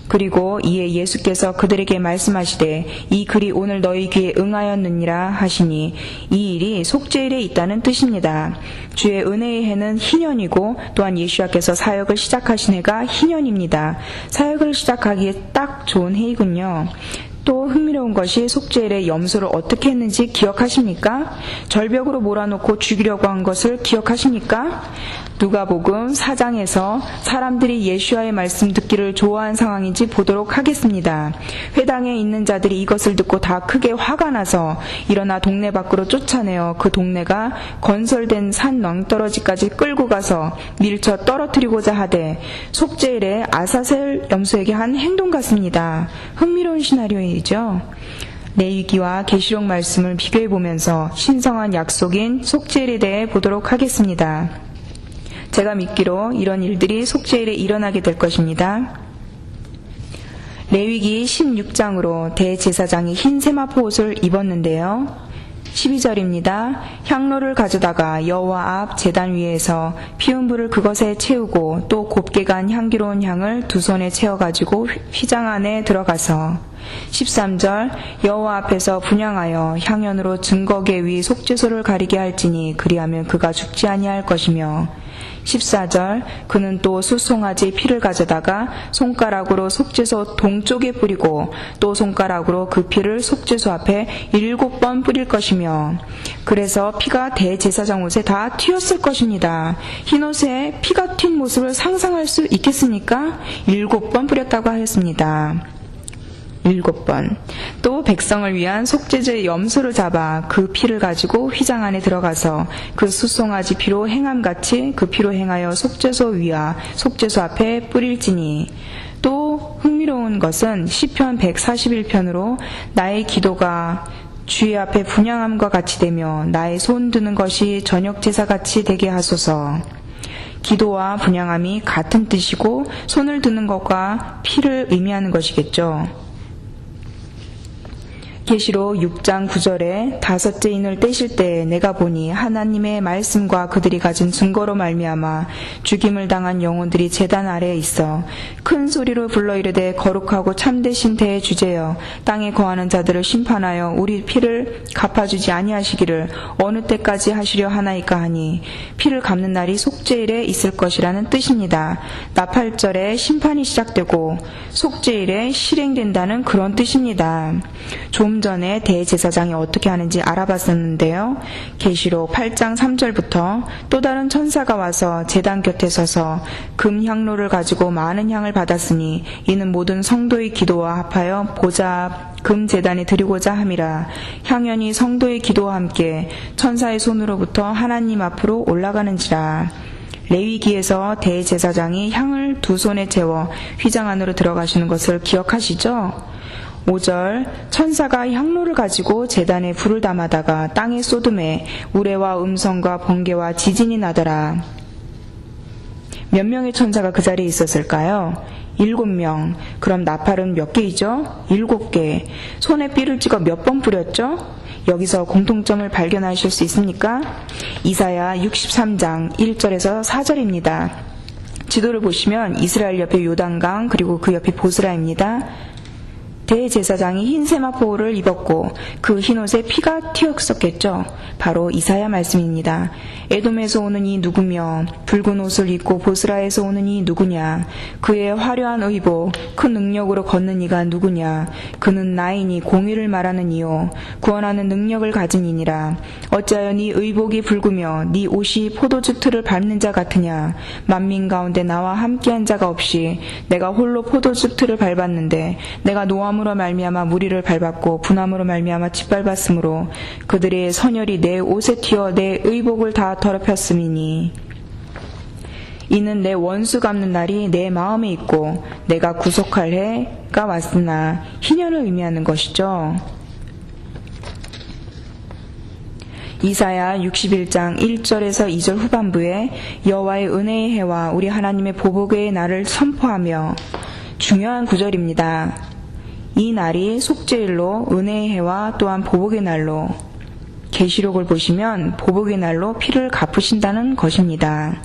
Speaker 1: 그리고 이에 예수께서 그들에게 말씀하시되 이 글이 오늘 너희 귀에 응하였느니라 하시니 이 일이 속죄일에 있다는 뜻입니다. 주의 은혜의 해는 희년이고 또한 예수께서 사역을 시작하신 해가 희년입니다. 사역을 시작하기에 딱 좋은 해이군요. 또 흥미로운 것이 속죄일에 염소를 어떻게 했는지 기억하십니까? 절벽으로 몰아놓고 죽이려고 한 것을 기억하십니까? 누가복음 4장에서 사람들이 예수와의 말씀 듣기를 좋아한 상황인지 보도록 하겠습니다. 회당에 있는 자들이 이것을 듣고 다 크게 화가 나서 일어나 동네 밖으로 쫓아내어 그 동네가 건설된 산 낭떠러지까지 끌고 가서 밀쳐 떨어뜨리고자 하되 속죄일에 아사셀 염소에게 한 행동 같습니다. 흥미로운 시나리오이죠. 레위기와 계시록 말씀을 비교해보면서 신성한 약속인 속죄일에 대해 보도록 하겠습니다. 제가 믿기로 이런 일들이 속죄일에 일어나게 될 것입니다. 레위기 16장으로 대제사장이 흰 세마포 옷을 입었는데요. 12절입니다. 향로를 가져다가 여호와 앞 제단 위에서 피운 불을 그것에 채우고 또 곱게 간 향기로운 향을 두 손에 채워가지고 휘장 안에 들어가서 13절 여호와 앞에서 분향하여 향연으로 증거계 위 속죄소를 가리게 할지니 그리하면 그가 죽지 아니할 것이며 14절 그는 또 숫송아지 피를 가져다가 손가락으로 속죄소 동쪽에 뿌리고 또 손가락으로 그 피를 속죄소 앞에 7번 뿌릴 것이며 그래서 피가 대제사장 옷에 다 튀었을 것입니다. 흰 옷에 피가 튄 모습을 상상할 수 있겠습니까? 7번 뿌렸다고 하였습니다. 7번. 또 백성을 위한 속죄제의 염소를 잡아 그 피를 가지고 휘장 안에 들어가서 그 숫송아지 피로 행함같이 그 피로 행하여 속죄소 위와 속죄소 앞에 뿌릴지니. 또 흥미로운 것은 시편 141편으로 나의 기도가 주의 앞에 분향함과 같이 되며 나의 손 드는 것이 저녁 제사같이 되게 하소서. 기도와 분향함이 같은 뜻이고 손을 드는 것과 피를 의미하는 것이겠죠. 계시록 6장 9절에 다섯째 인을 떼실 때 내가 보니 하나님의 말씀과 그들이 가진 증거로 말미암아 죽임을 당한 영혼들이 제단 아래에 있어 큰 소리로 불러 이르되 거룩하고 참되신 대주제여 땅에 거하는 자들을 심판하여 우리 피를 갚아주지 아니하시기를 어느 때까지 하시려 하나이까 하니 피를 갚는 날이 속죄일에 있을 것이라는 뜻입니다. 나팔절에 심판이 시작되고 속죄일에 실행된다는 그런 뜻입니다. 좀 전에 대제사장이 어떻게 하는지 알아봤었는데요. 계시록 8장 3절부터 또 다른 천사가 와서 제단 곁에 서서 금향로를 가지고 많은 향을 받았으니 이는 모든 성도의 기도와 합하여 보좌 금제단에 드리고자 함이라. 향연이 성도의 기도와 함께 천사의 손으로부터 하나님 앞으로 올라가는지라. 레위기에서 대제사장이 향을 두 손에 채워 휘장 안으로 들어가시는 것을 기억하시죠? 5절 천사가 향로를 가지고 제단에 불을 담아다가 땅에 쏟음에 우레와 음성과 번개와 지진이 나더라. 몇 명의 천사가 그 자리에 있었을까요? 7명. 그럼 나팔은 몇 개이죠? 7개. 손에 삐를 찍어 몇 번 뿌렸죠? 여기서 공통점을 발견하실 수 있습니까? 이사야 63장 1절에서 4절입니다. 지도를 보시면 이스라엘 옆에 요단강 그리고 그 옆이 보스라입니다. 대제사장이 흰 세마포를 입었고 그 흰옷에 피가 튀었었겠죠. 바로 이사야 말씀입니다. 에돔에서 오는 이 누구며 붉은 옷을 입고 보스라에서 오는 이 누구냐. 그의 화려한 의복 큰 능력으로 걷는 이가 누구냐. 그는 나이니 공의를 말하는 이요 구원하는 능력을 가진 이니라. 어찌하여 네 의복이 붉으며 네 옷이 포도주 틀을 밟는 자 같으냐. 만민 가운데 나와 함께한 자가 없이 내가 홀로 포도주 틀을 밟았는데 내가 노함으로 말미암아 무리를 밟았고 분함으로 말미암아 짓밟았으므로 그들의 선혈이 내 옷에 튀어 내 의복을 다 더럽혔음이니 이는 내 원수 갚는 날이 내 마음에 있고 내가 구속할 해가 왔으나 희년을 의미하는 것이죠. 이사야 61장 1절에서 2절 후반부에 여호와의 은혜의 해와 우리 하나님의 보복의 날을 선포하며 중요한 구절입니다. 이 날이 속죄일로 은혜의 해와 또한 보복의 날로 계시록을 보시면 보복의 날로 피를 갚으신다는 것입니다.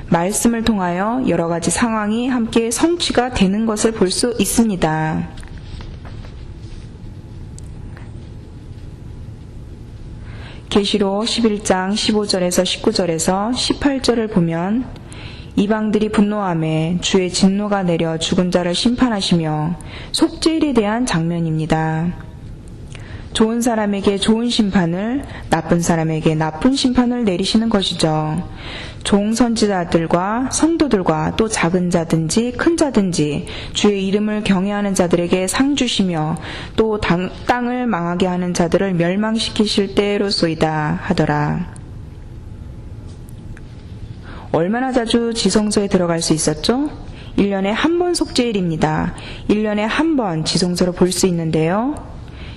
Speaker 1: 말씀을 통하여 여러 가지 상황이 함께 성취가 되는 것을 볼 수 있습니다. 계시록 11장 15절에서 19절에서 18절을 보면 이방들이 분노하며 주의 진노가 내려 죽은 자를 심판하시며 속죄일에 대한 장면입니다. 좋은 사람에게 좋은 심판을, 나쁜 사람에게 나쁜 심판을 내리시는 것이죠. 종선지자들과 성도들과 또 작은 자든지 큰 자든지 주의 이름을 경외하는 자들에게 상 주시며 또 땅을 망하게 하는 자들을 멸망시키실 때로소이다 하더라. 얼마나 자주 지성소에 들어갈 수 있었죠? 1년에 한 번 속죄일입니다. 1년에 한 번 지성소로 볼 수 있는데요.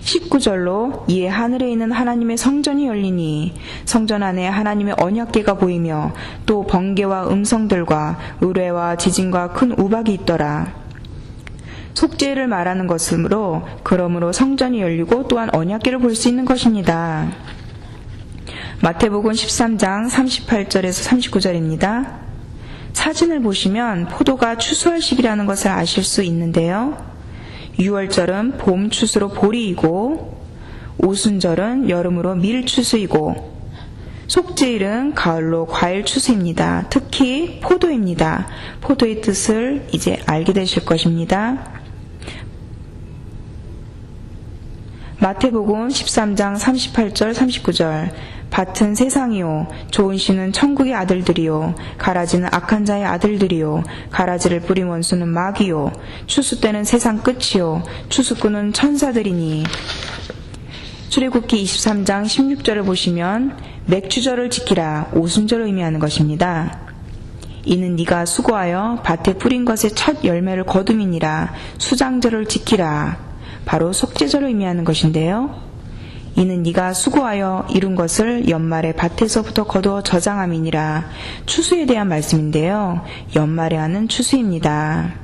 Speaker 1: 19절로 이에 하늘에 있는 하나님의 성전이 열리니 성전 안에 하나님의 언약궤가 보이며 또 번개와 음성들과 의뢰와 지진과 큰 우박이 있더라. 속죄일을 말하는 것으로 그러므로 성전이 열리고 또한 언약궤를 볼 수 있는 것입니다. 마태복음 13장 38절에서 39절입니다. 사진을 보시면 포도가 추수할 시기라는 것을 아실 수 있는데요. 6월절은 봄 추수로 보리이고 오순절은 여름으로 밀 추수이고 속죄일은 가을로 과일 추수입니다. 특히 포도입니다. 포도의 뜻을 이제 알게 되실 것입니다. 마태복음 13장 38절 39절 밭은 세상이요 좋은 씨는 천국의 아들들이요 가라지는 악한 자의 아들들이요 가라지를 뿌린 원수는 마귀요 추수 때는 세상 끝이요 추수꾼은 천사들이니. 출애굽기 23장 16절을 보시면 맥주절을 지키라 오순절을 의미하는 것입니다. 이는 네가 수고하여 밭에 뿌린 것의 첫 열매를 거둠이니라 수장절을 지키라 바로 속죄절을 의미하는 것인데요. 이는 네가 수고하여 이룬 것을 연말에 밭에서부터 거두어 저장함이니라 추수에 대한 말씀인데요. 연말에 하는 추수입니다.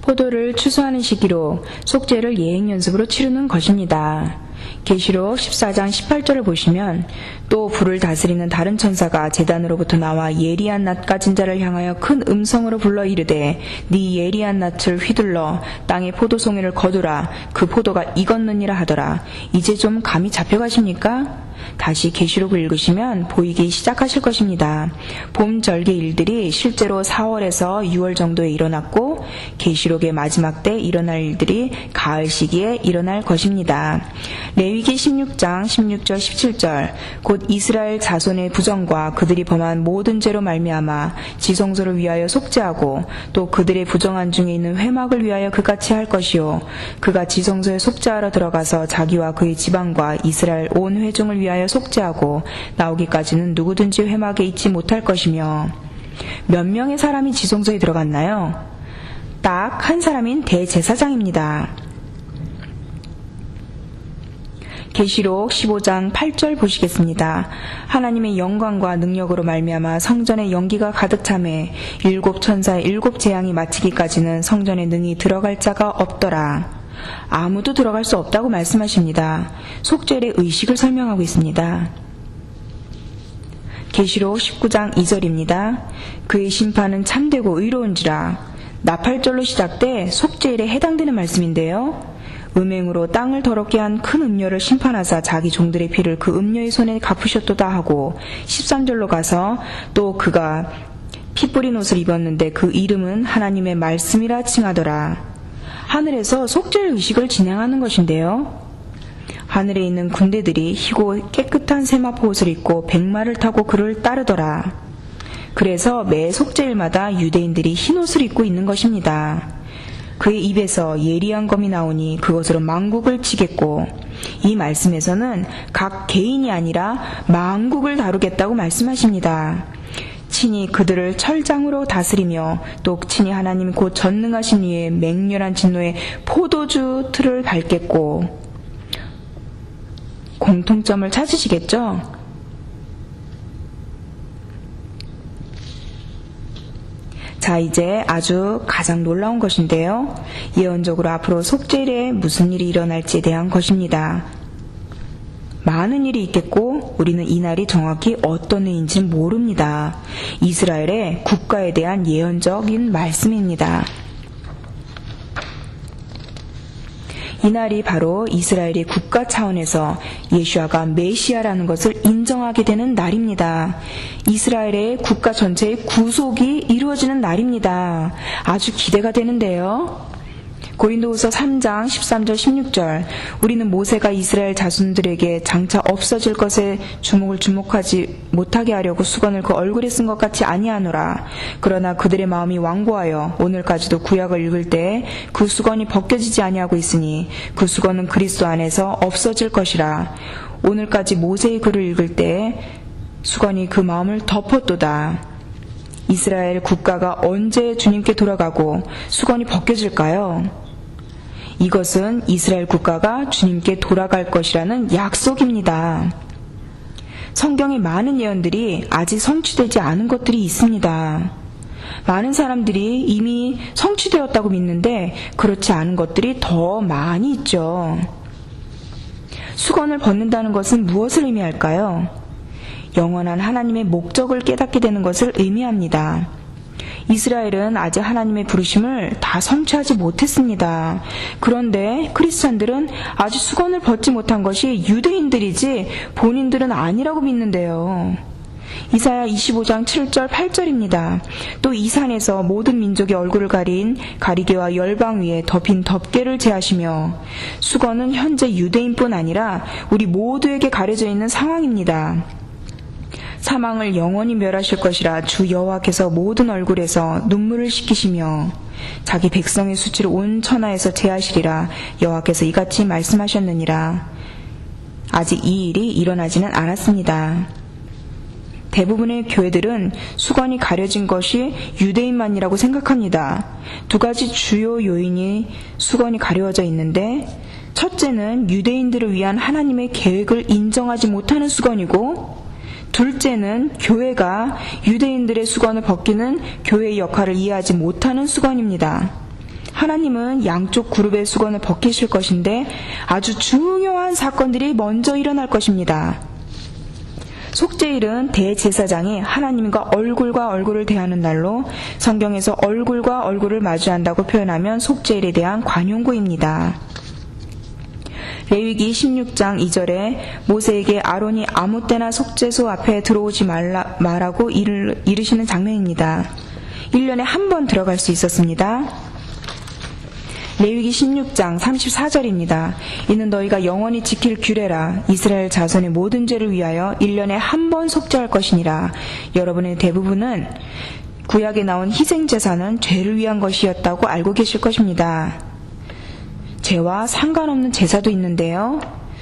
Speaker 1: 포도를 추수하는 시기로 속죄를 예행연습으로 치르는 것입니다. 계시록 14장 18절을 보시면 또 불을 다스리는 다른 천사가 제단으로부터 나와 예리한 낫 가진 자를 향하여 큰 음성으로 불러 이르되 네 예리한 낫을 휘둘러 땅의 포도송이를 거두라 그 포도가 익었느니라 하더라. 이제 좀 감이 잡혀가십니까? 다시 계시록을 읽으시면 보이기 시작하실 것입니다. 봄 절개 일들이 실제로 4월에서 6월 정도에 일어났고 계시록의 마지막 때 일어날 일들이 가을 시기에 일어날 것입니다. 레위기 16장 16절 17절 곧 이스라엘 자손의 부정과 그들이 범한 모든 죄로 말미암아 지성소를 위하여 속죄하고 또 그들의 부정한 중에 있는 회막을 위하여 그같이 할 것이요 그가 지성소에 속죄하러 들어가서 자기와 그의 지방과 이스라엘 온 회중을 위하여 속죄하고 나오기까지는 누구든지 회막에 있지 못할 것이며. 몇 명의 사람이 지성소에 들어갔나요? 딱 한 사람인 대제사장입니다. 계시록 15장 8절 보시겠습니다. 하나님의 영광과 능력으로 말미암아 성전에 연기가 가득 차매 일곱 천사의 일곱 재앙이 마치기까지는 성전에 능히 들어갈 자가 없더라. 아무도 들어갈 수 없다고 말씀하십니다. 속죄의 의식을 설명하고 있습니다. 계시록 19장 2절입니다. 그의 심판은 참되고 의로운지라. 나팔절로 시작돼 속죄일에 해당되는 말씀인데요. 음행으로 땅을 더럽게 한 큰 음녀를 심판하사 자기 종들의 피를 그 음녀의 손에 갚으셨도다 하고 13절로 가서 또 그가 피 뿌린 옷을 입었는데 그 이름은 하나님의 말씀이라 칭하더라. 하늘에서 속죄 의식을 진행하는 것인데요. 하늘에 있는 군대들이 희고 깨끗한 세마포 옷을 입고 백마를 타고 그를 따르더라. 그래서 매 속죄일마다 유대인들이 흰 옷을 입고 있는 것입니다. 그의 입에서 예리한 검이 나오니 그것으로 만국을 치겠고, 이 말씀에서는 각 개인이 아니라 만국을 다루겠다고 말씀하십니다. 친히 그들을 철장으로 다스리며 또 친히 하나님 곧 전능하신 이의 맹렬한 진노의 포도주 틀을 밟겠고, 공통점을 찾으시겠죠? 자, 이제 아주 가장 놀라운 것인데요. 예언적으로 앞으로 속죄일에 무슨 일이 일어날지에 대한 것입니다. 많은 일이 있겠고 우리는 이 날이 정확히 어떤 해인지는 모릅니다. 이스라엘의 국가에 대한 예언적인 말씀입니다. 이 날이 바로 이스라엘의 국가 차원에서 예수아가 메시아라는 것을 인정하게 되는 날입니다. 이스라엘의 국가 전체의 구속이 이루어지는 날입니다. 아주 기대가 되는데요. 고린도후서 3장 13절 16절 우리는 모세가 이스라엘 자손들에게 장차 없어질 것에 주목하지 못하게 하려고 수건을 그 얼굴에 쓴 것 같이 아니하노라. 그러나 그들의 마음이 완고하여 오늘까지도 구약을 읽을 때 그 수건이 벗겨지지 아니하고 있으니 그 수건은 그리스도 안에서 없어질 것이라. 오늘까지 모세의 글을 읽을 때 수건이 그 마음을 덮었도다. 이스라엘 국가가 언제 주님께 돌아가고 수건이 벗겨질까요? 이것은 이스라엘 국가가 주님께 돌아갈 것이라는 약속입니다. 성경의 많은 예언들이 아직 성취되지 않은 것들이 있습니다. 많은 사람들이 이미 성취되었다고 믿는데 그렇지 않은 것들이 더 많이 있죠. 수건을 벗는다는 것은 무엇을 의미할까요? 영원한 하나님의 목적을 깨닫게 되는 것을 의미합니다. 이스라엘은 아직 하나님의 부르심을 다 성취하지 못했습니다. 그런데 크리스찬들은 아직 수건을 벗지 못한 것이 유대인들이지 본인들은 아니라고 믿는데요. 이사야 25장 7절 8절입니다. 또 이 산에서 모든 민족의 얼굴을 가린 가리개와 열방 위에 덮인 덮개를 제하시며, 수건은 현재 유대인뿐 아니라 우리 모두에게 가려져 있는 상황입니다. 사망을 영원히 멸하실 것이라 주 여호와께서 모든 얼굴에서 눈물을 씻기시며 자기 백성의 수치를 온 천하에서 제하시리라. 여호와께서 이같이 말씀하셨느니라. 아직 이 일이 일어나지는 않았습니다. 대부분의 교회들은 수건이 가려진 것이 유대인만이라고 생각합니다. 두 가지 주요 요인이 수건이 가려져 있는데, 첫째는 유대인들을 위한 하나님의 계획을 인정하지 못하는 수건이고, 둘째는 교회가 유대인들의 수건을 벗기는 교회의 역할을 이해하지 못하는 수건입니다. 하나님은 양쪽 그룹의 수건을 벗기실 것인데 아주 중요한 사건들이 먼저 일어날 것입니다. 속죄일은 대제사장이 하나님과 얼굴과 얼굴을 대하는 날로, 성경에서 얼굴과 얼굴을 마주한다고 표현하면 속죄일에 대한 관용구입니다. 레위기 16장 2절에 모세에게 아론이 아무 때나 속죄소 앞에 들어오지 말라고 이르시는 장면입니다. 1년에 한 번 들어갈 수 있었습니다. 레위기 16장 34절입니다. 이는 너희가 영원히 지킬 규례라. 이스라엘 자손의 모든 죄를 위하여 1년에 한 번 속죄할 것이니라. 여러분의 대부분은 구약에 나온 희생제사는 죄를 위한 것이었다고 알고 계실 것입니다. 죄와 상관없는 제사도 있는데요.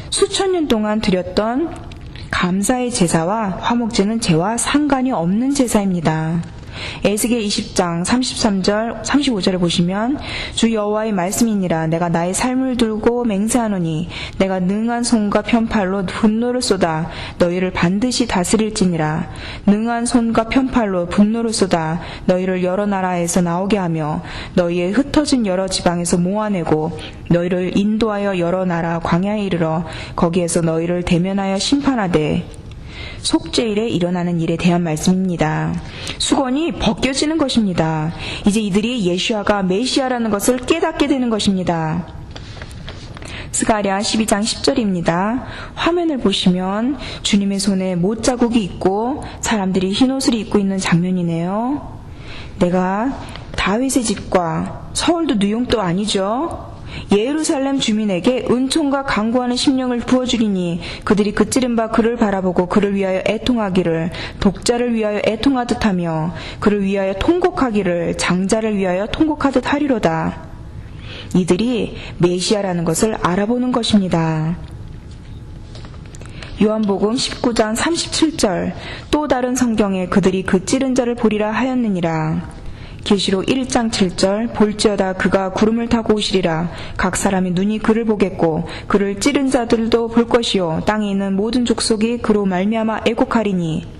Speaker 1: 수천 년 동안 드렸던 감사의 제사와 화목제는 죄와 상관이 없는 제사입니다. 에스겔 20장 33절 35절을 보시면 주 여호와의 말씀이니라 내가 나의 삶을 들고 맹세하노니 내가 능한 손과 편팔로 분노를 쏟아 너희를 반드시 다스릴지니라. 능한 손과 편팔로 분노를 쏟아 너희를 여러 나라에서 나오게 하며 너희의 흩어진 여러 지방에서 모아내고 너희를 인도하여 여러 나라 광야에 이르러 거기에서 너희를 대면하여 심판하되. 속죄일에 일어나는 일에 대한 말씀입니다. 수건이 벗겨지는 것입니다. 이제 이들이 예수아가 메시아라는 것을 깨닫게 되는 것입니다. 스가랴 12장 10절입니다. 화면을 보시면 주님의 손에 못자국이 있고 사람들이 흰옷을 입고 있는 장면이네요. 내가 다윗의 집과 서울도 뉴욕도 아니죠. 예루살렘 주민에게 은총과 강구하는 심령을 부어주리니 그들이 그 찌른 바 그를 바라보고 그를 위하여 애통하기를 독자를 위하여 애통하듯 하며 그를 위하여 통곡하기를 장자를 위하여 통곡하듯 하리로다. 이들이 메시아라는 것을 알아보는 것입니다. 요한복음 19장 37절 또 다른 성경에 그들이 그 찌른 자를 보리라 하였느니라. 계시록 1장 7절 볼지어다 그가 구름을 타고 오시리라. 각 사람의 눈이 그를 보겠고 그를 찌른 자들도 볼 것이요 땅에 있는 모든 족속이 그로 말미암아 애곡하리니.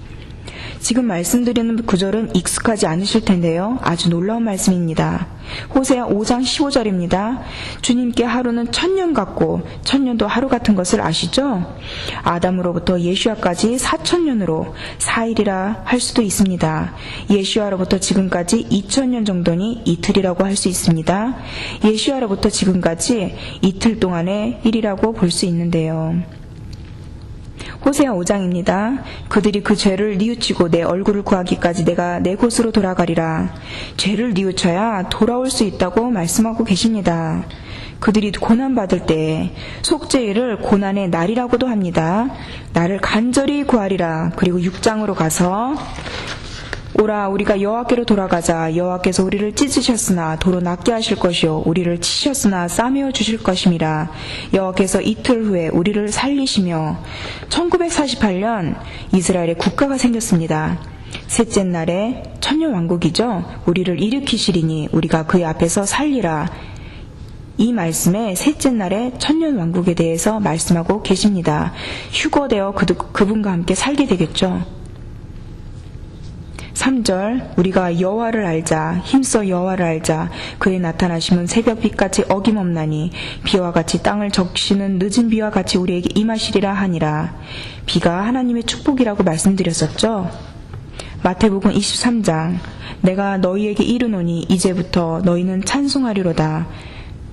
Speaker 1: 지금 말씀드리는 구절은 익숙하지 않으실 텐데요. 아주 놀라운 말씀입니다. 호세아 5장 15절입니다. 주님께 하루는 1000년 같고 1000년도 하루 같은 것을 아시죠? 아담으로부터 예수아까지 4000년으로 4일이라 할 수도 있습니다. 예수아로부터 지금까지 2000년 정도니 이틀이라고 할 수 있습니다. 예수아로부터 지금까지 이틀 동안의 일이라고 볼 수 있는데요. 호세아 5장입니다. 그들이 그 죄를 뉘우치고 내 얼굴을 구하기까지 내가 내 곳으로 돌아가리라. 죄를 뉘우쳐야 돌아올 수 있다고 말씀하고 계십니다. 그들이 고난받을 때 속죄일을 고난의 날이라고도 합니다. 나를 간절히 구하리라. 그리고 6장으로 가서 오라 우리가 여호와께로 돌아가자. 여호와께서 우리를 찢으셨으나 도로 낫게 하실 것이요 우리를 치셨으나 싸매어 주실 것임이라. 여호와께서 이틀 후에 우리를 살리시며. 1948년 이스라엘에 국가가 생겼습니다. 셋째 날에 천년왕국이죠. 우리를 일으키시리니 우리가 그의 앞에서 살리라. 이 말씀에 셋째 날에 천년왕국에 대해서 말씀하고 계십니다. 휴거되어 그분과 함께 살게 되겠죠. 3절 우리가 여호와를 알자 힘써 여호와를 알자. 그의 나타나심은 새벽빛같이 어김없나니 비와 같이 땅을 적시는 늦은 비와 같이 우리에게 임하시리라 하니라. 비가 하나님의 축복이라고 말씀드렸었죠. 마태복음 23장 내가 너희에게 이르노니 이제부터 너희는 찬송하리로다.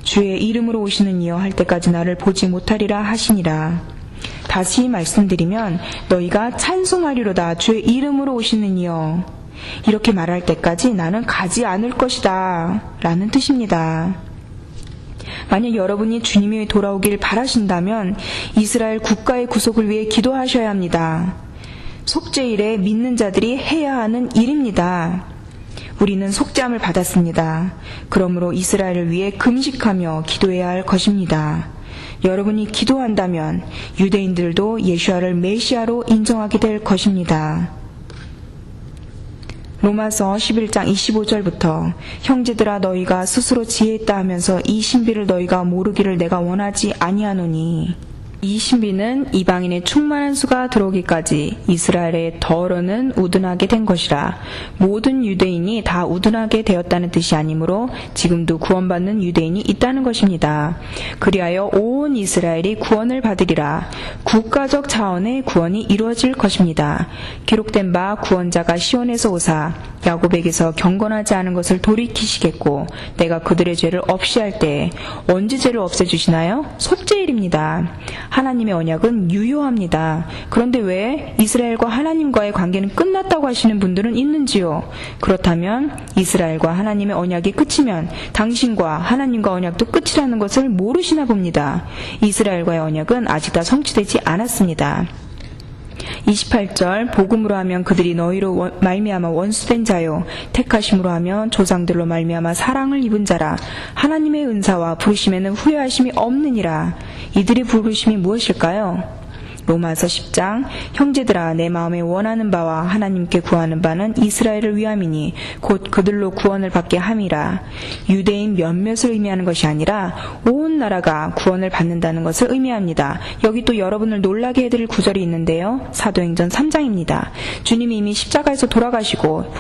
Speaker 1: 주의 이름으로 오시는 이여 할 때까지 나를 보지 못하리라 하시니라. 다시 말씀드리면 너희가 찬송하리로다. 주의 이름으로 오시는 이여 이렇게 말할 때까지 나는 가지 않을 것이다 라는 뜻입니다. 만약 여러분이 주님이 돌아오길 바라신다면 이스라엘 국가의 구속을 위해 기도하셔야 합니다. 속죄일에 믿는 자들이 해야 하는 일입니다. 우리는 속죄함을 받았습니다. 그러므로 이스라엘을 위해 금식하며 기도해야 할 것입니다. 여러분이 기도한다면 유대인들도 예수아를 메시아로 인정하게 될 것입니다. 로마서 11장 25절부터 형제들아 너희가 스스로 지혜있다 하면서 이 신비를 너희가 모르기를 내가 원하지 아니하노니. 이 신비는 이방인의 충만한 수가 들어오기까지 이스라엘의 더러는 우둔하게 된 것이라. 모든 유대인이 다 우둔하게 되었다는 뜻이 아니므로 지금도 구원받는 유대인이 있다는 것입니다. 그리하여 온 이스라엘이 구원을 받으리라. 국가적 차원의 구원이 이루어질 것입니다. 기록된 바 구원자가 시온에서 오사 야곱에게서 경건하지 않은 것을 돌이키시겠고 내가 그들의 죄를 없이 할 때 언제 죄를 없애주시나요? 속죄일입니다. 하나님의 언약은 유효합니다. 그런데 왜 이스라엘과 하나님과의 관계는 끝났다고 하시는 분들은 있는지요? 그렇다면 이스라엘과 하나님의 언약이 끝이면 당신과 하나님과 언약도 끝이라는 것을 모르시나 봅니다. 이스라엘과의 언약은 아직 다 성취되지 않았습니다. 28절 복음으로 하면 그들이 너희로 말미암아 원수된 자요 택하심으로 하면 조상들로 말미암아 사랑을 입은 자라. 하나님의 은사와 부르심에는 후회하심이 없느니라. 이들의 부르심이 무엇일까요? 로마서 10장 형제들아 내 마음에 원하는 바와 하나님께 구하는 바는 이스라엘을 위함이니 곧 그들로 구원을 받게 함이라. 유대인 몇몇을 의미하는 것이 아니라 온 나라가 구원을 받는다는 것을 의미합니다. 여기 또 여러분을 놀라게 해드릴 구절이 있는데요. 사도행전 3장입니다. 주님이 이미 십자가에서 돌아가시고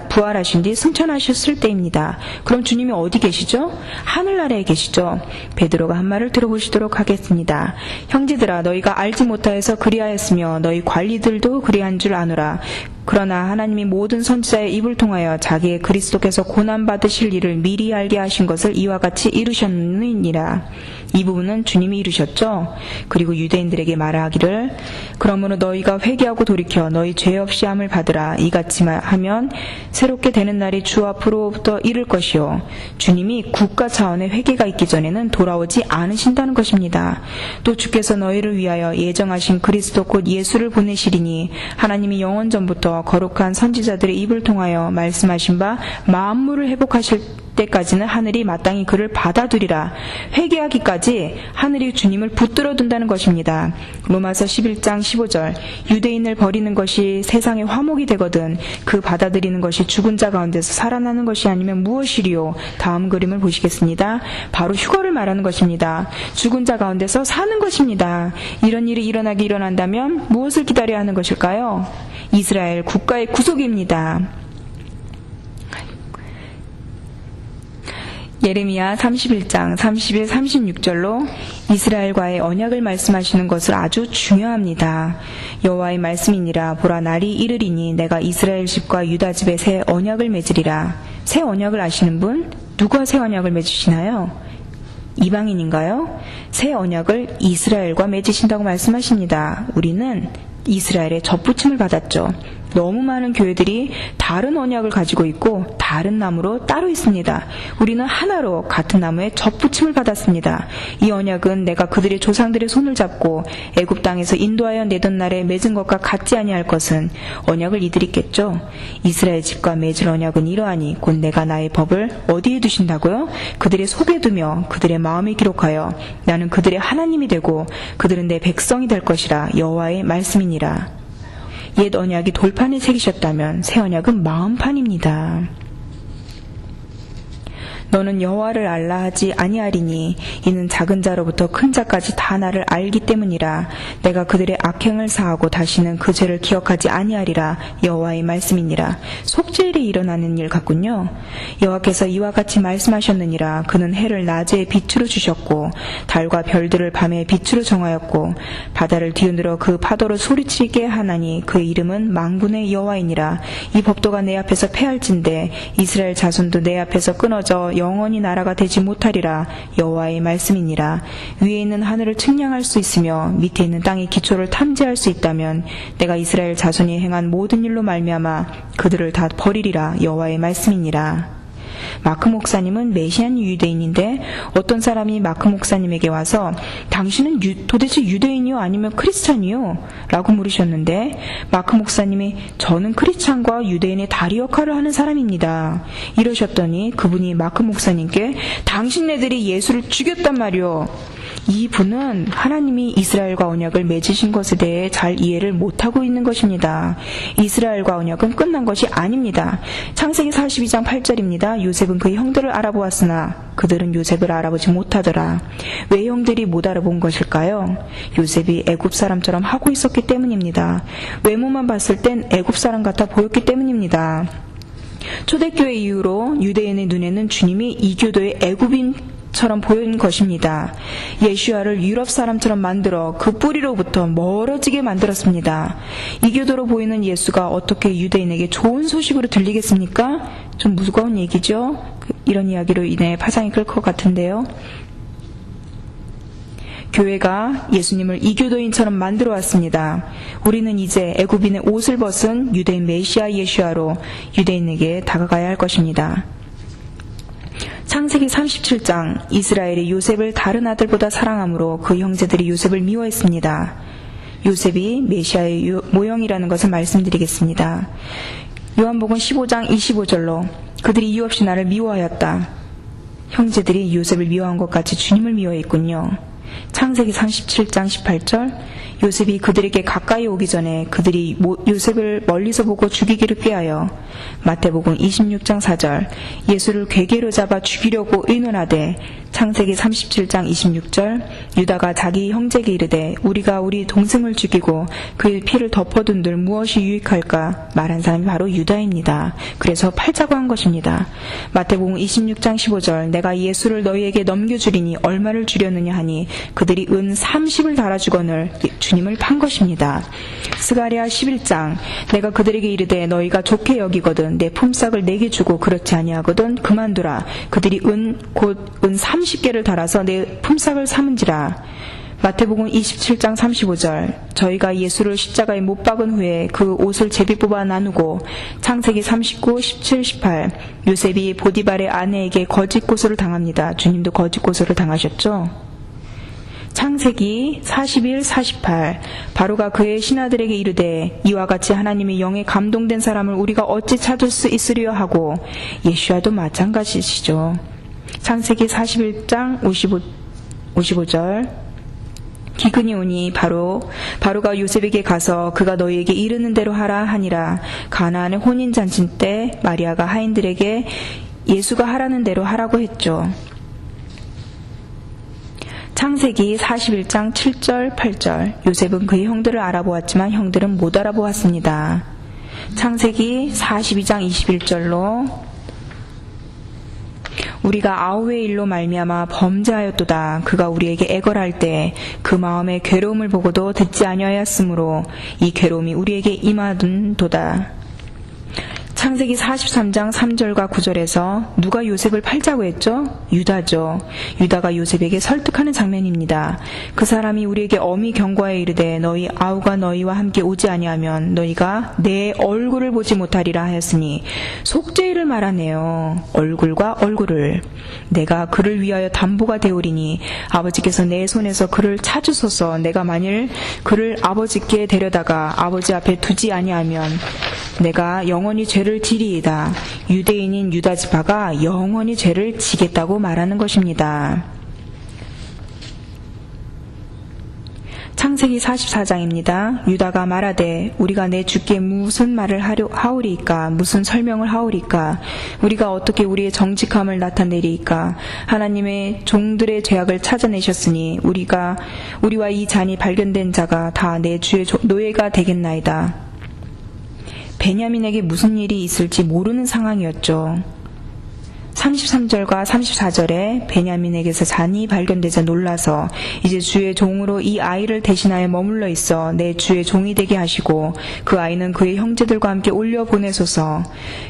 Speaker 1: 부활하신 뒤 승천하셨을 때입니다. 그럼 주님이 어디 계시죠? 하늘나라에 계시죠. 베드로가 한 말을 들어보시도록 하겠습니다. 형제들아 너희가 알지 못하여서 그리하였으며 너희 관리들도 그리한 줄 아노라. 그러나 하나님이 모든 선지자의 입을 통하여 자기의 그리스도께서 고난받으실 일을 미리 알게 하신 것을 이와 같이 이루셨느니라. 이 부분은 주님이 이루셨죠. 그리고 유대인들에게 말하기를 그러므로 너희가 회개하고 돌이켜 너희 죄 없이 함을 받으라. 이같이 하면 새롭게 되는 날이 주 앞으로부터 이를 것이요. 주님이 국가 차원의 회개가 있기 전에는 돌아오지 않으신다는 것입니다. 또 주께서 너희를 위하여 예정하신 그리스도 곧 예수를 보내시리니 하나님이 영원 전부터 거룩한 선지자들의 입을 통하여 말씀하신 바 만물을 회복하실 때까지는 하늘이 마땅히 그를 받아두리라. 회개하기까지 하늘이 주님을 붙들어 둔다는 것입니다. 로마서 11장 15절 유대인을 버리는 것이 세상의 화목이 되거든 그 받아들이는 것이 죽은 자 가운데서 살아나는 것이 아니면 무엇이리요. 다음 그림을 보시겠습니다. 바로 휴거를 말하는 것입니다. 죽은 자 가운데서 사는 것입니다. 이런 일이 일어난다면 무엇을 기다려야 하는 것일까요? 이스라엘 국가의 구속입니다. 예레미야 31장 31, 36절로 이스라엘과의 언약을 말씀하시는 것을 아주 중요합니다. 여호와의 말씀이니라. 보라 날이 이르리니 내가 이스라엘 집과 유다 집에 새 언약을 맺으리라. 새 언약을 아시는 분? 누가 새 언약을 맺으시나요? 이방인인가요? 새 언약을 이스라엘과 맺으신다고 말씀하십니다. 우리는 이스라엘의 접붙임을 받았죠. 너무 많은 교회들이 다른 언약을 가지고 있고 다른 나무로 따로 있습니다. 우리는 하나로 같은 나무에 접붙임을 받았습니다. 이 언약은 내가 그들의 조상들의 손을 잡고 애굽 땅에서 인도하여 내던 날에 맺은 것과 같지 아니할 것은 언약을 이들이 깼죠. 이스라엘 집과 맺을 언약은 이러하니 곧 내가 나의 법을 어디에 두신다고요? 그들의 속에 두며 그들의 마음에 기록하여 나는 그들의 하나님이 되고 그들은 내 백성이 될 것이라. 여호와의 말씀이니라. 옛 언약이 돌판에 새기셨다면 새 언약은 마음판입니다. 너는 여호와를 알라 하지 아니하리니 이는 작은 자로부터 큰 자까지 다 나를 알기 때문이라. 내가 그들의 악행을 사하고 다시는 그 죄를 기억하지 아니하리라. 여호와의 말씀이니라. 속죄일이 일어나는 일 같군요. 여호와께서 이와 같이 말씀하셨느니라. 그는 해를 낮에 빛으로 주셨고 달과 별들을 밤에 빛으로 정하였고 바다를 뒤흔들어 그 파도로 소리치게 하나니 그 이름은 만군의 여호와이니라. 이 법도가 내 앞에서 패할진대 이스라엘 자손도 내 앞에서 끊어져 영원히 나라가 되지 못하리라. 여호와의 말씀이니라. 위에 있는 하늘을 측량할 수 있으며 밑에 있는 땅의 기초를 탐지할 수 있다면 내가 이스라엘 자손이 행한 모든 일로 말미암아 그들을 다 버리리라. 여호와의 말씀이니라. 마크 목사님은 메시안 유대인인데 어떤 사람이 마크 목사님에게 와서 당신은 도대체 유대인이요 아니면 크리스찬이요? 라고 물으셨는데 마크 목사님이 저는 크리스찬과 유대인의 다리 역할을 하는 사람입니다. 이러셨더니 그분이 마크 목사님께 당신네들이 예수를 죽였단 말이요. 이분은 하나님이 이스라엘과 언약을 맺으신 것에 대해 잘 이해를 못하고 있는 것입니다. 이스라엘과 언약은 끝난 것이 아닙니다. 창세기 42장 8절입니다. 요셉은 그의 형들을 알아보았으나 그들은 요셉을 알아보지 못하더라. 왜 형들이 못 알아본 것일까요? 요셉이 애굽 사람처럼 하고 있었기 때문입니다. 외모만 봤을 땐 애굽 사람 같아 보였기 때문입니다. 초대교회 이후로 유대인의 눈에는 주님이 이교도의 애굽인 처럼 보이는 것입니다. 예수야를 유럽 사람처럼 만들어 그 뿌리로부터 멀어지게 만들었습니다. 이교도로 보이는 예수가 어떻게 유대인에게 좋은 소식으로 들리겠습니까? 좀 무거운 얘기죠? 이런 이야기로 인해 파장이 클 것 같은데요. 교회가 예수님을 이교도인처럼 만들어 왔습니다. 우리는 이제 애굽인의 옷을 벗은 유대인 메시아 예수야로 유대인에게 다가가야 할 것입니다. 창세기 37장 이스라엘이 요셉을 다른 아들보다 사랑함으로 그 형제들이 요셉을 미워했습니다. 요셉이 메시아의 모형이라는 것을 말씀드리겠습니다. 요한복음 15장 25절로 그들이 이유 없이 나를 미워하였다. 형제들이 요셉을 미워한 것 같이 주님을 미워했군요. 창세기 37장 18절, 요셉이 그들에게 가까이 오기 전에 그들이 요셉을 멀리서 보고 죽이기를 꾀하여, 마태복음 26장 4절, 예수를 괴계로 잡아 죽이려고 의논하되, 창세기 37장 26절, 유다가 자기 형제에게 이르되 우리가 우리 동생을 죽이고 그의 피를 덮어둔들 무엇이 유익할까 말한 사람이 바로 유다입니다. 그래서 팔자고 한 것입니다. 마태복음 26장 15절, 내가 예수를 너희에게 넘겨주리니 얼마를 주려느냐 하니 그들이 은 30을 달아주거늘 주님을 판 것입니다. 스가랴 11장, 내가 그들에게 이르되 너희가 좋게 여기거든 내 품삯을 내게 주고 그렇지 아니하거든 그만두라. 그들이 은 30개를 달아서 내 품삯을 삼은지라. 마태복음 27장 35절, 저희가 예수를 십자가에 못 박은 후에 그 옷을 제비 뽑아 나누고, 창세기 39, 17, 18, 요셉이 보디발의 아내에게 거짓 고소를 당합니다. 주님도 거짓 고소를 당하셨죠? 창세기 41, 48, 바로가 그의 신하들에게 이르되 이와 같이 하나님의 영에 감동된 사람을 우리가 어찌 찾을 수 있으려 하고, 예수야도 마찬가지시죠. 창세기 41장 55절, 기근이 오니 바로가 요셉에게 가서 그가 너희에게 이르는 대로 하라 하니라. 가나안의 혼인잔치 때 마리아가 하인들에게 예수가 하라는 대로 하라고 했죠. 창세기 41장 7절 8절, 요셉은 그의 형들을 알아보았지만 형들은 못 알아보았습니다. 창세기 42장 21절로 우리가 아우의 일로 말미암아 범죄하였도다. 그가 우리에게 애걸할 때 그 마음의 괴로움을 보고도 듣지 아니하였으므로 이 괴로움이 우리에게 임하던도다. 창세기 43장 3절과 9절에서 누가 요셉을 팔자고 했죠? 유다죠. 유다가 요셉에게 설득하는 장면입니다. 그 사람이 우리에게 엄히 경고하여 이르되 너희 아우가 너희와 함께 오지 아니하면 너희가 내 얼굴을 보지 못하리라 하였으니 속죄일을 말하네요. 얼굴과 얼굴을. 내가 그를 위하여 담보가 되오리니 아버지께서 내 손에서 그를 찾으소서. 내가 만일 그를 아버지께 데려다가 아버지 앞에 두지 아니하면 내가 영원히 죄를 지리이다. 유대인인 유다지파가 영원히 죄를 지겠다고 말하는 것입니다. 창세기 44장입니다. 유다가 말하되 우리가 내 주께 무슨 말을 하오리이까? 무슨 설명을 하오리이까? 우리가 어떻게 우리의 정직함을 나타내리이까? 하나님의 종들의 죄악을 찾아내셨으니 우리와 이 잔이 발견된 자가 다 내 주의 노예가 되겠나이다. 베냐민에게 무슨 일이 있을지 모르는 상황이었죠. 33절과 34절에 베냐민에게서 잔이 발견되자 놀라서 이제 주의 종으로 이 아이를 대신하여 머물러 있어 내 주의 종이 되게 하시고 그 아이는 그의 형제들과 함께 올려 보내소서.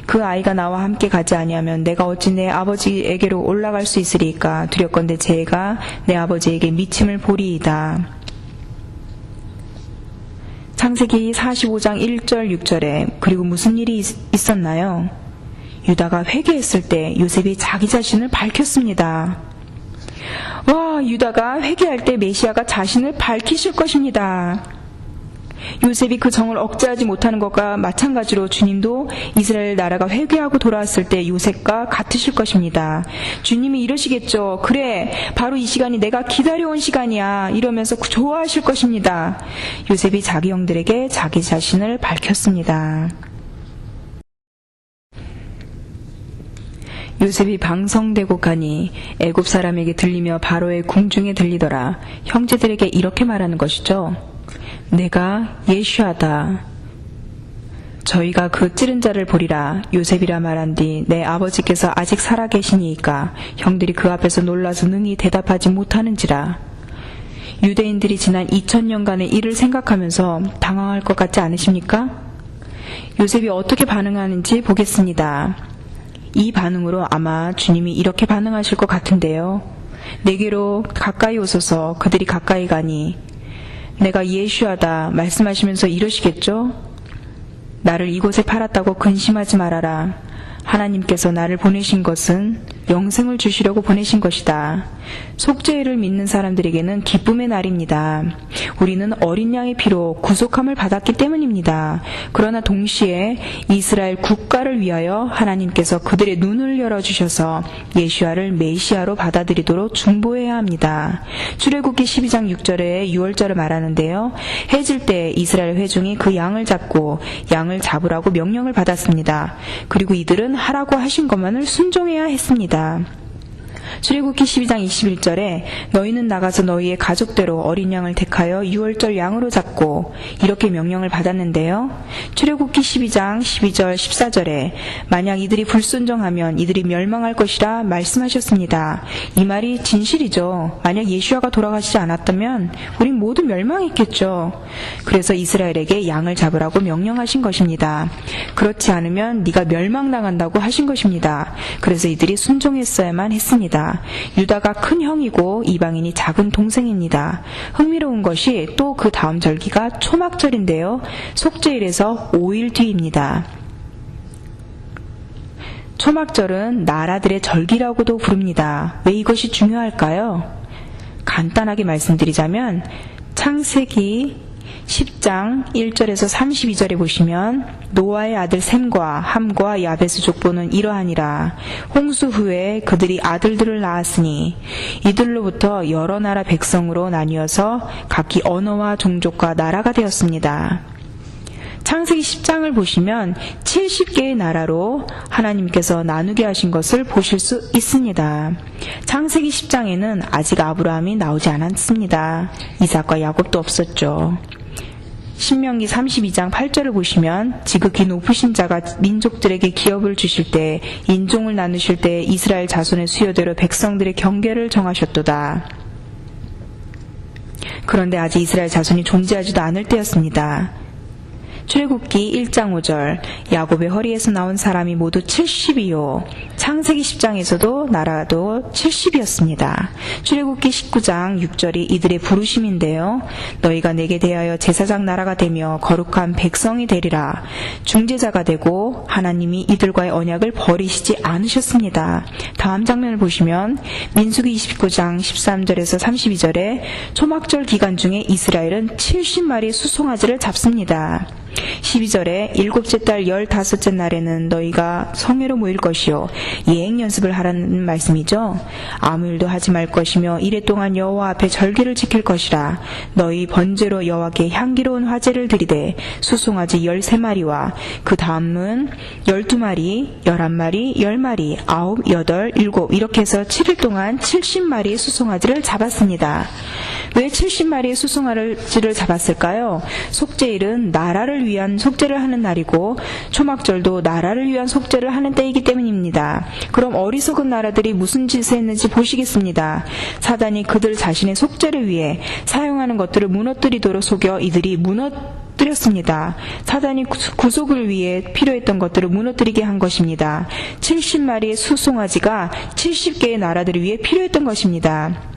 Speaker 1: 그 아이가 나와 함께 가지 아니하면 내가 어찌 내 아버지에게로 올라갈 수 있으리까? 두렵건대 제가 내 아버지에게 미침을 보리이다. 창세기 45장 1절 6절에 그리고 무슨 일이 있었나요? 유다가 회개했을 때 요셉이 자기 자신을 밝혔습니다. 와, 유다가 회개할 때 메시아가 자신을 밝히실 것입니다. 요셉이 그 정을 억제하지 못하는 것과 마찬가지로 주님도 이스라엘 나라가 회개하고 돌아왔을 때 요셉과 같으실 것입니다. 주님이 이러시겠죠. 그래, 바로 이 시간이 내가 기다려온 시간이야. 이러면서 좋아하실 것입니다. 요셉이 자기 형들에게 자기 자신을 밝혔습니다. 요셉이 방성되고 가니 애굽 사람에게 들리며 바로의 궁중에 들리더라. 형제들에게 이렇게 말하는 것이죠. 내가 예슈아다. 저희가 그 찌른 자를 보리라. 요셉이라 말한 뒤 내 아버지께서 아직 살아계시니이까 형들이 그 앞에서 놀라서 능히 대답하지 못하는지라. 유대인들이 지난 2000년간의 일을 생각하면서 당황할 것 같지 않으십니까? 요셉이 어떻게 반응하는지 보겠습니다. 이 반응으로 아마 주님이 이렇게 반응하실 것 같은데요. 내게로 가까이 오소서. 그들이 가까이 가니 내가 예슈아다 말씀하시면서 이러시겠죠? 나를 이곳에 팔았다고 근심하지 말아라. 하나님께서 나를 보내신 것은 영생을 주시려고 보내신 것이다. 속죄일을 믿는 사람들에게는 기쁨의 날입니다. 우리는 어린 양의 피로 구속함을 받았기 때문입니다. 그러나 동시에 이스라엘 국가를 위하여 하나님께서 그들의 눈을 열어주셔서 예수야를 메시아로 받아들이도록 중보해야 합니다. 출애굽기 12장 6절에 6월절을 말하는데요. 해질 때 이스라엘 회중이 그 양을 잡고 양을 잡으라고 명령을 받았습니다. 그리고 이들은 하라고 하신 것만을 순종해야 했습니다. 출애굽기 12장 21절에 너희는 나가서 너희의 가족대로 어린 양을 택하여 6월절 양으로 잡고 이렇게 명령을 받았는데요. 출애굽기 12장 12절 14절에 만약 이들이 불순종하면 이들이 멸망할 것이라 말씀하셨습니다. 이 말이 진실이죠. 만약 예수야가 돌아가시지 않았다면 우린 모두 멸망했겠죠. 그래서 이스라엘에게 양을 잡으라고 명령하신 것입니다. 그렇지 않으면 네가 멸망당한다고 하신 것입니다. 그래서 이들이 순종했어야만 했습니다. 유다가 큰 형이고 이방인이 작은 동생입니다. 흥미로운 것이 또 그 다음 절기가 초막절인데요. 속죄일에서 5일 뒤입니다. 초막절은 나라들의 절기라고도 부릅니다. 왜 이것이 중요할까요? 간단하게 말씀드리자면 창세기 10장 1절에서 32절에 보시면 노아의 아들 셈과 함과 야베스 족보는 이러하니라. 홍수 후에 그들이 아들들을 낳았으니 이들로부터 여러 나라 백성으로 나뉘어서 각기 언어와 종족과 나라가 되었습니다. 창세기 10장을 보시면 70개의 나라로 하나님께서 나누게 하신 것을 보실 수 있습니다. 창세기 10장에는 아직 아브라함이 나오지 않았습니다. 이삭과 야곱도 없었죠. 신명기 32장 8절을 보시면 지극히 높으신 자가 민족들에게 기업을 주실 때 인종을 나누실 때 이스라엘 자손의 수요대로 백성들의 경계를 정하셨도다. 그런데 아직 이스라엘 자손이 존재하지도 않을 때였습니다. 출애굽기 1장 5절 야곱의 허리에서 나온 사람이 모두 70이요. 창세기 10장에서도 나라도 70이었습니다. 출애굽기 19장 6절이 이들의 부르심인데요. 너희가 내게 대하여 제사장 나라가 되며 거룩한 백성이 되리라. 중재자가 되고 하나님이 이들과의 언약을 버리시지 않으셨습니다. 다음 장면을 보시면 민수기 29장 13절에서 32절에 초막절 기간 중에 이스라엘은 70마리 수송아지를 잡습니다. 12절에 일곱째 달 15째 날에는 너희가 성회로 모일 것이요 예행 연습을 하라는 말씀이죠. 아무 일도 하지 말 것이며 이래 동안 여호와 앞에 절기를 지킬 것이라. 너희 번제로 여호와께 향기로운 화제를 드리되 수송아지 13마리와 그 다음은 12마리, 11마리, 10마리, 9, 8, 7 이렇게 해서 7일 동안 70마리의 수송아지를 잡았습니다. 왜 70마리의 수송아지를 잡았을까요? 속죄일은 나라를 위한 속죄를 하는 날이고 초막절도 나라를 위한 속죄를 하는 때이기 때문입니다. 그럼 어리석은 나라들이 무슨 짓을 했는지 보시겠습니다. 사단이 그들 자신의 속죄를 위해 사용하는 것들을 무너뜨리도록 속여 이들이 무너뜨렸습니다. 사단이 구속을 위해 필요했던 것들을 무너뜨리게 한 것입니다. 70마리의 수송아지가 70개의 나라들을 위해 필요했던 것입니다.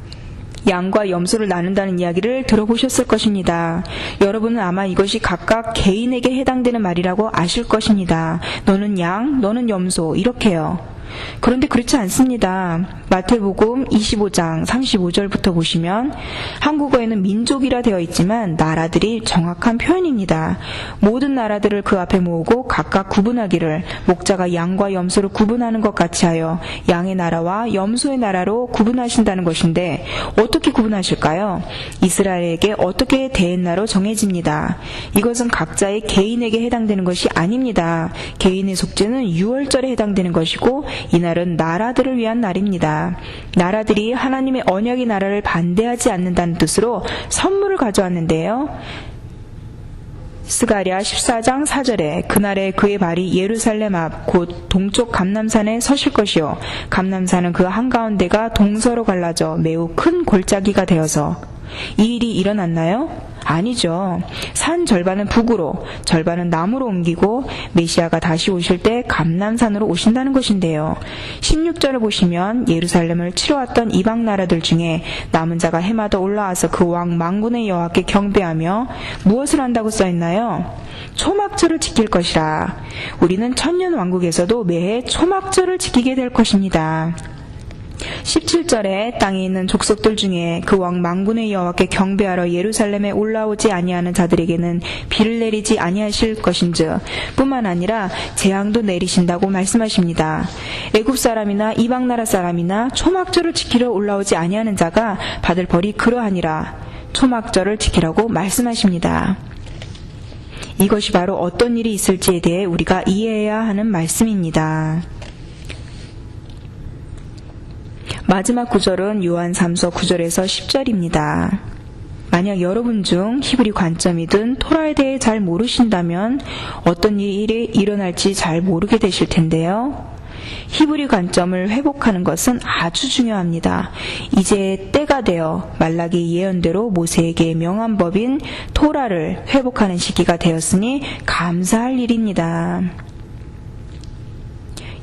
Speaker 1: 양과 염소를 나눈다는 이야기를 들어보셨을 것입니다. 여러분은 아마 이것이 각각 개인에게 해당되는 말이라고 아실 것입니다. 너는 양, 너는 염소 이렇게요. 그런데 그렇지 않습니다. 마태복음 25장 35절부터 보시면 한국어에는 민족이라 되어 있지만 나라들이 정확한 표현입니다. 모든 나라들을 그 앞에 모으고 각각 구분하기를 목자가 양과 염소를 구분하는 것 같이 하여 양의 나라와 염소의 나라로 구분하신다는 것인데 어떻게 구분하실까요? 이스라엘에게 어떻게 대했나로 정해집니다. 이것은 각자의 개인에게 해당되는 것이 아닙니다. 개인의 속죄는 6월절에 해당되는 것이고 이날은 나라들을 위한 날입니다. 나라들이 하나님의 언약의 나라를 반대하지 않는다는 뜻으로 선물을 가져왔는데요. 스가랴 14장 4절에 그날에 그의 발이 예루살렘 앞 곧 동쪽 감람산에 서실 것이요 감람산은 그 한가운데가 동서로 갈라져 매우 큰 골짜기가 되어서 이 일이 일어났나요? 아니죠. 산 절반은 북으로, 절반은 남으로 옮기고 메시아가 다시 오실 때 감람산으로 오신다는 것인데요. 16절을 보시면 예루살렘을 치러왔던 이방 나라들 중에 남은 자가 해마다 올라와서 그 왕 만군의 여호와께 경배하며 무엇을 한다고 써있나요? 초막절을 지킬 것이라. 우리는 천년왕국에서도 매해 초막절을 지키게 될 것입니다. 17절에 땅에 있는 족속들 중에 그 왕 만군의 여호와께 경배하러 예루살렘에 올라오지 아니하는 자들에게는 비를 내리지 아니하실 것인즉 뿐만 아니라 재앙도 내리신다고 말씀하십니다. 애굽 사람이나 이방 나라 사람이나 초막절을 지키러 올라오지 아니하는 자가 받을 벌이 그러하니라. 초막절을 지키라고 말씀하십니다. 이것이 바로 어떤 일이 있을지에 대해 우리가 이해해야 하는 말씀입니다. 마지막 구절은 요한 3서 9절에서 10절입니다. 만약 여러분 중 히브리 관점이든 토라에 대해 잘 모르신다면 어떤 일이 일어날지 잘 모르게 되실 텐데요. 히브리 관점을 회복하는 것은 아주 중요합니다. 이제 때가 되어 말라기 예언대로 모세에게 명한 법인 토라를 회복하는 시기가 되었으니 감사할 일입니다.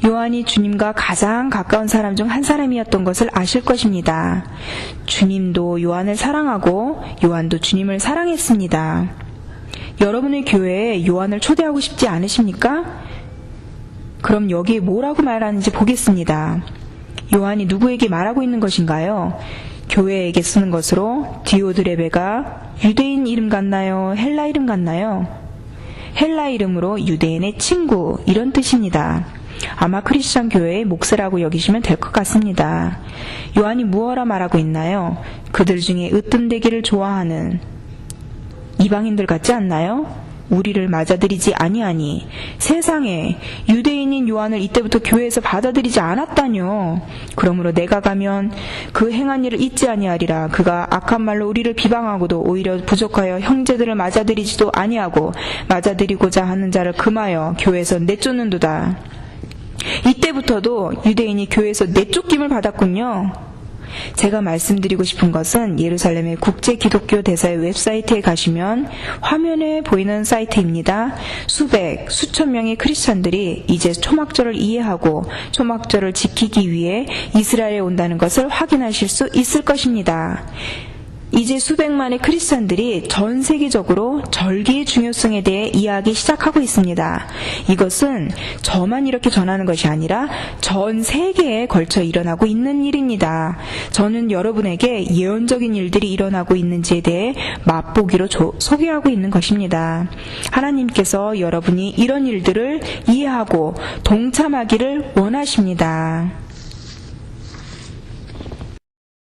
Speaker 1: 요한이 주님과 가장 가까운 사람 중 한 사람이었던 것을 아실 것입니다. 주님도 요한을 사랑하고 요한도 주님을 사랑했습니다. 여러분의 교회에 요한을 초대하고 싶지 않으십니까? 그럼 여기에 뭐라고 말하는지 보겠습니다. 요한이 누구에게 말하고 있는 것인가요? 교회에게 쓰는 것으로 디오드레베가 유대인 이름 같나요? 헬라 이름 같나요? 헬라 이름으로 유대인의 친구, 이런 뜻입니다. 아마 크리스천 교회의 몫이라고 여기시면 될 것 같습니다. 요한이 무엇라 말하고 있나요? 그들 중에 으뜸되기를 좋아하는 이방인들 같지 않나요? 우리를 맞아들이지 아니하니. 세상에, 유대인인 요한을 이때부터 교회에서 받아들이지 않았다뇨. 그러므로 내가 가면 그 행한 일을 잊지 아니하리라. 그가 악한 말로 우리를 비방하고도 오히려 부족하여 형제들을 맞아들이지도 아니하고 맞아들이고자 하는 자를 금하여 교회에서 내쫓는도다. 이때부터도 유대인이 교회에서 내쫓김을 받았군요. 제가 말씀드리고 싶은 것은 예루살렘의 국제 기독교 대사의 웹사이트에 가시면 화면에 보이는 사이트입니다. 수천 명의 크리스찬들이 이제 초막절을 이해하고 초막절을 지키기 위해 이스라엘에 온다는 것을 확인하실 수 있을 것입니다. 이제 수백만의 크리스찬들이 전 세계적으로 절기의 중요성에 대해 이해하기 시작하고 있습니다. 이것은 저만 이렇게 전하는 것이 아니라 전 세계에 걸쳐 일어나고 있는 일입니다. 저는 여러분에게 예언적인 일들이 일어나고 있는지에 대해 맛보기로 소개하고 있는 것입니다. 하나님께서 여러분이 이런 일들을 이해하고 동참하기를 원하십니다.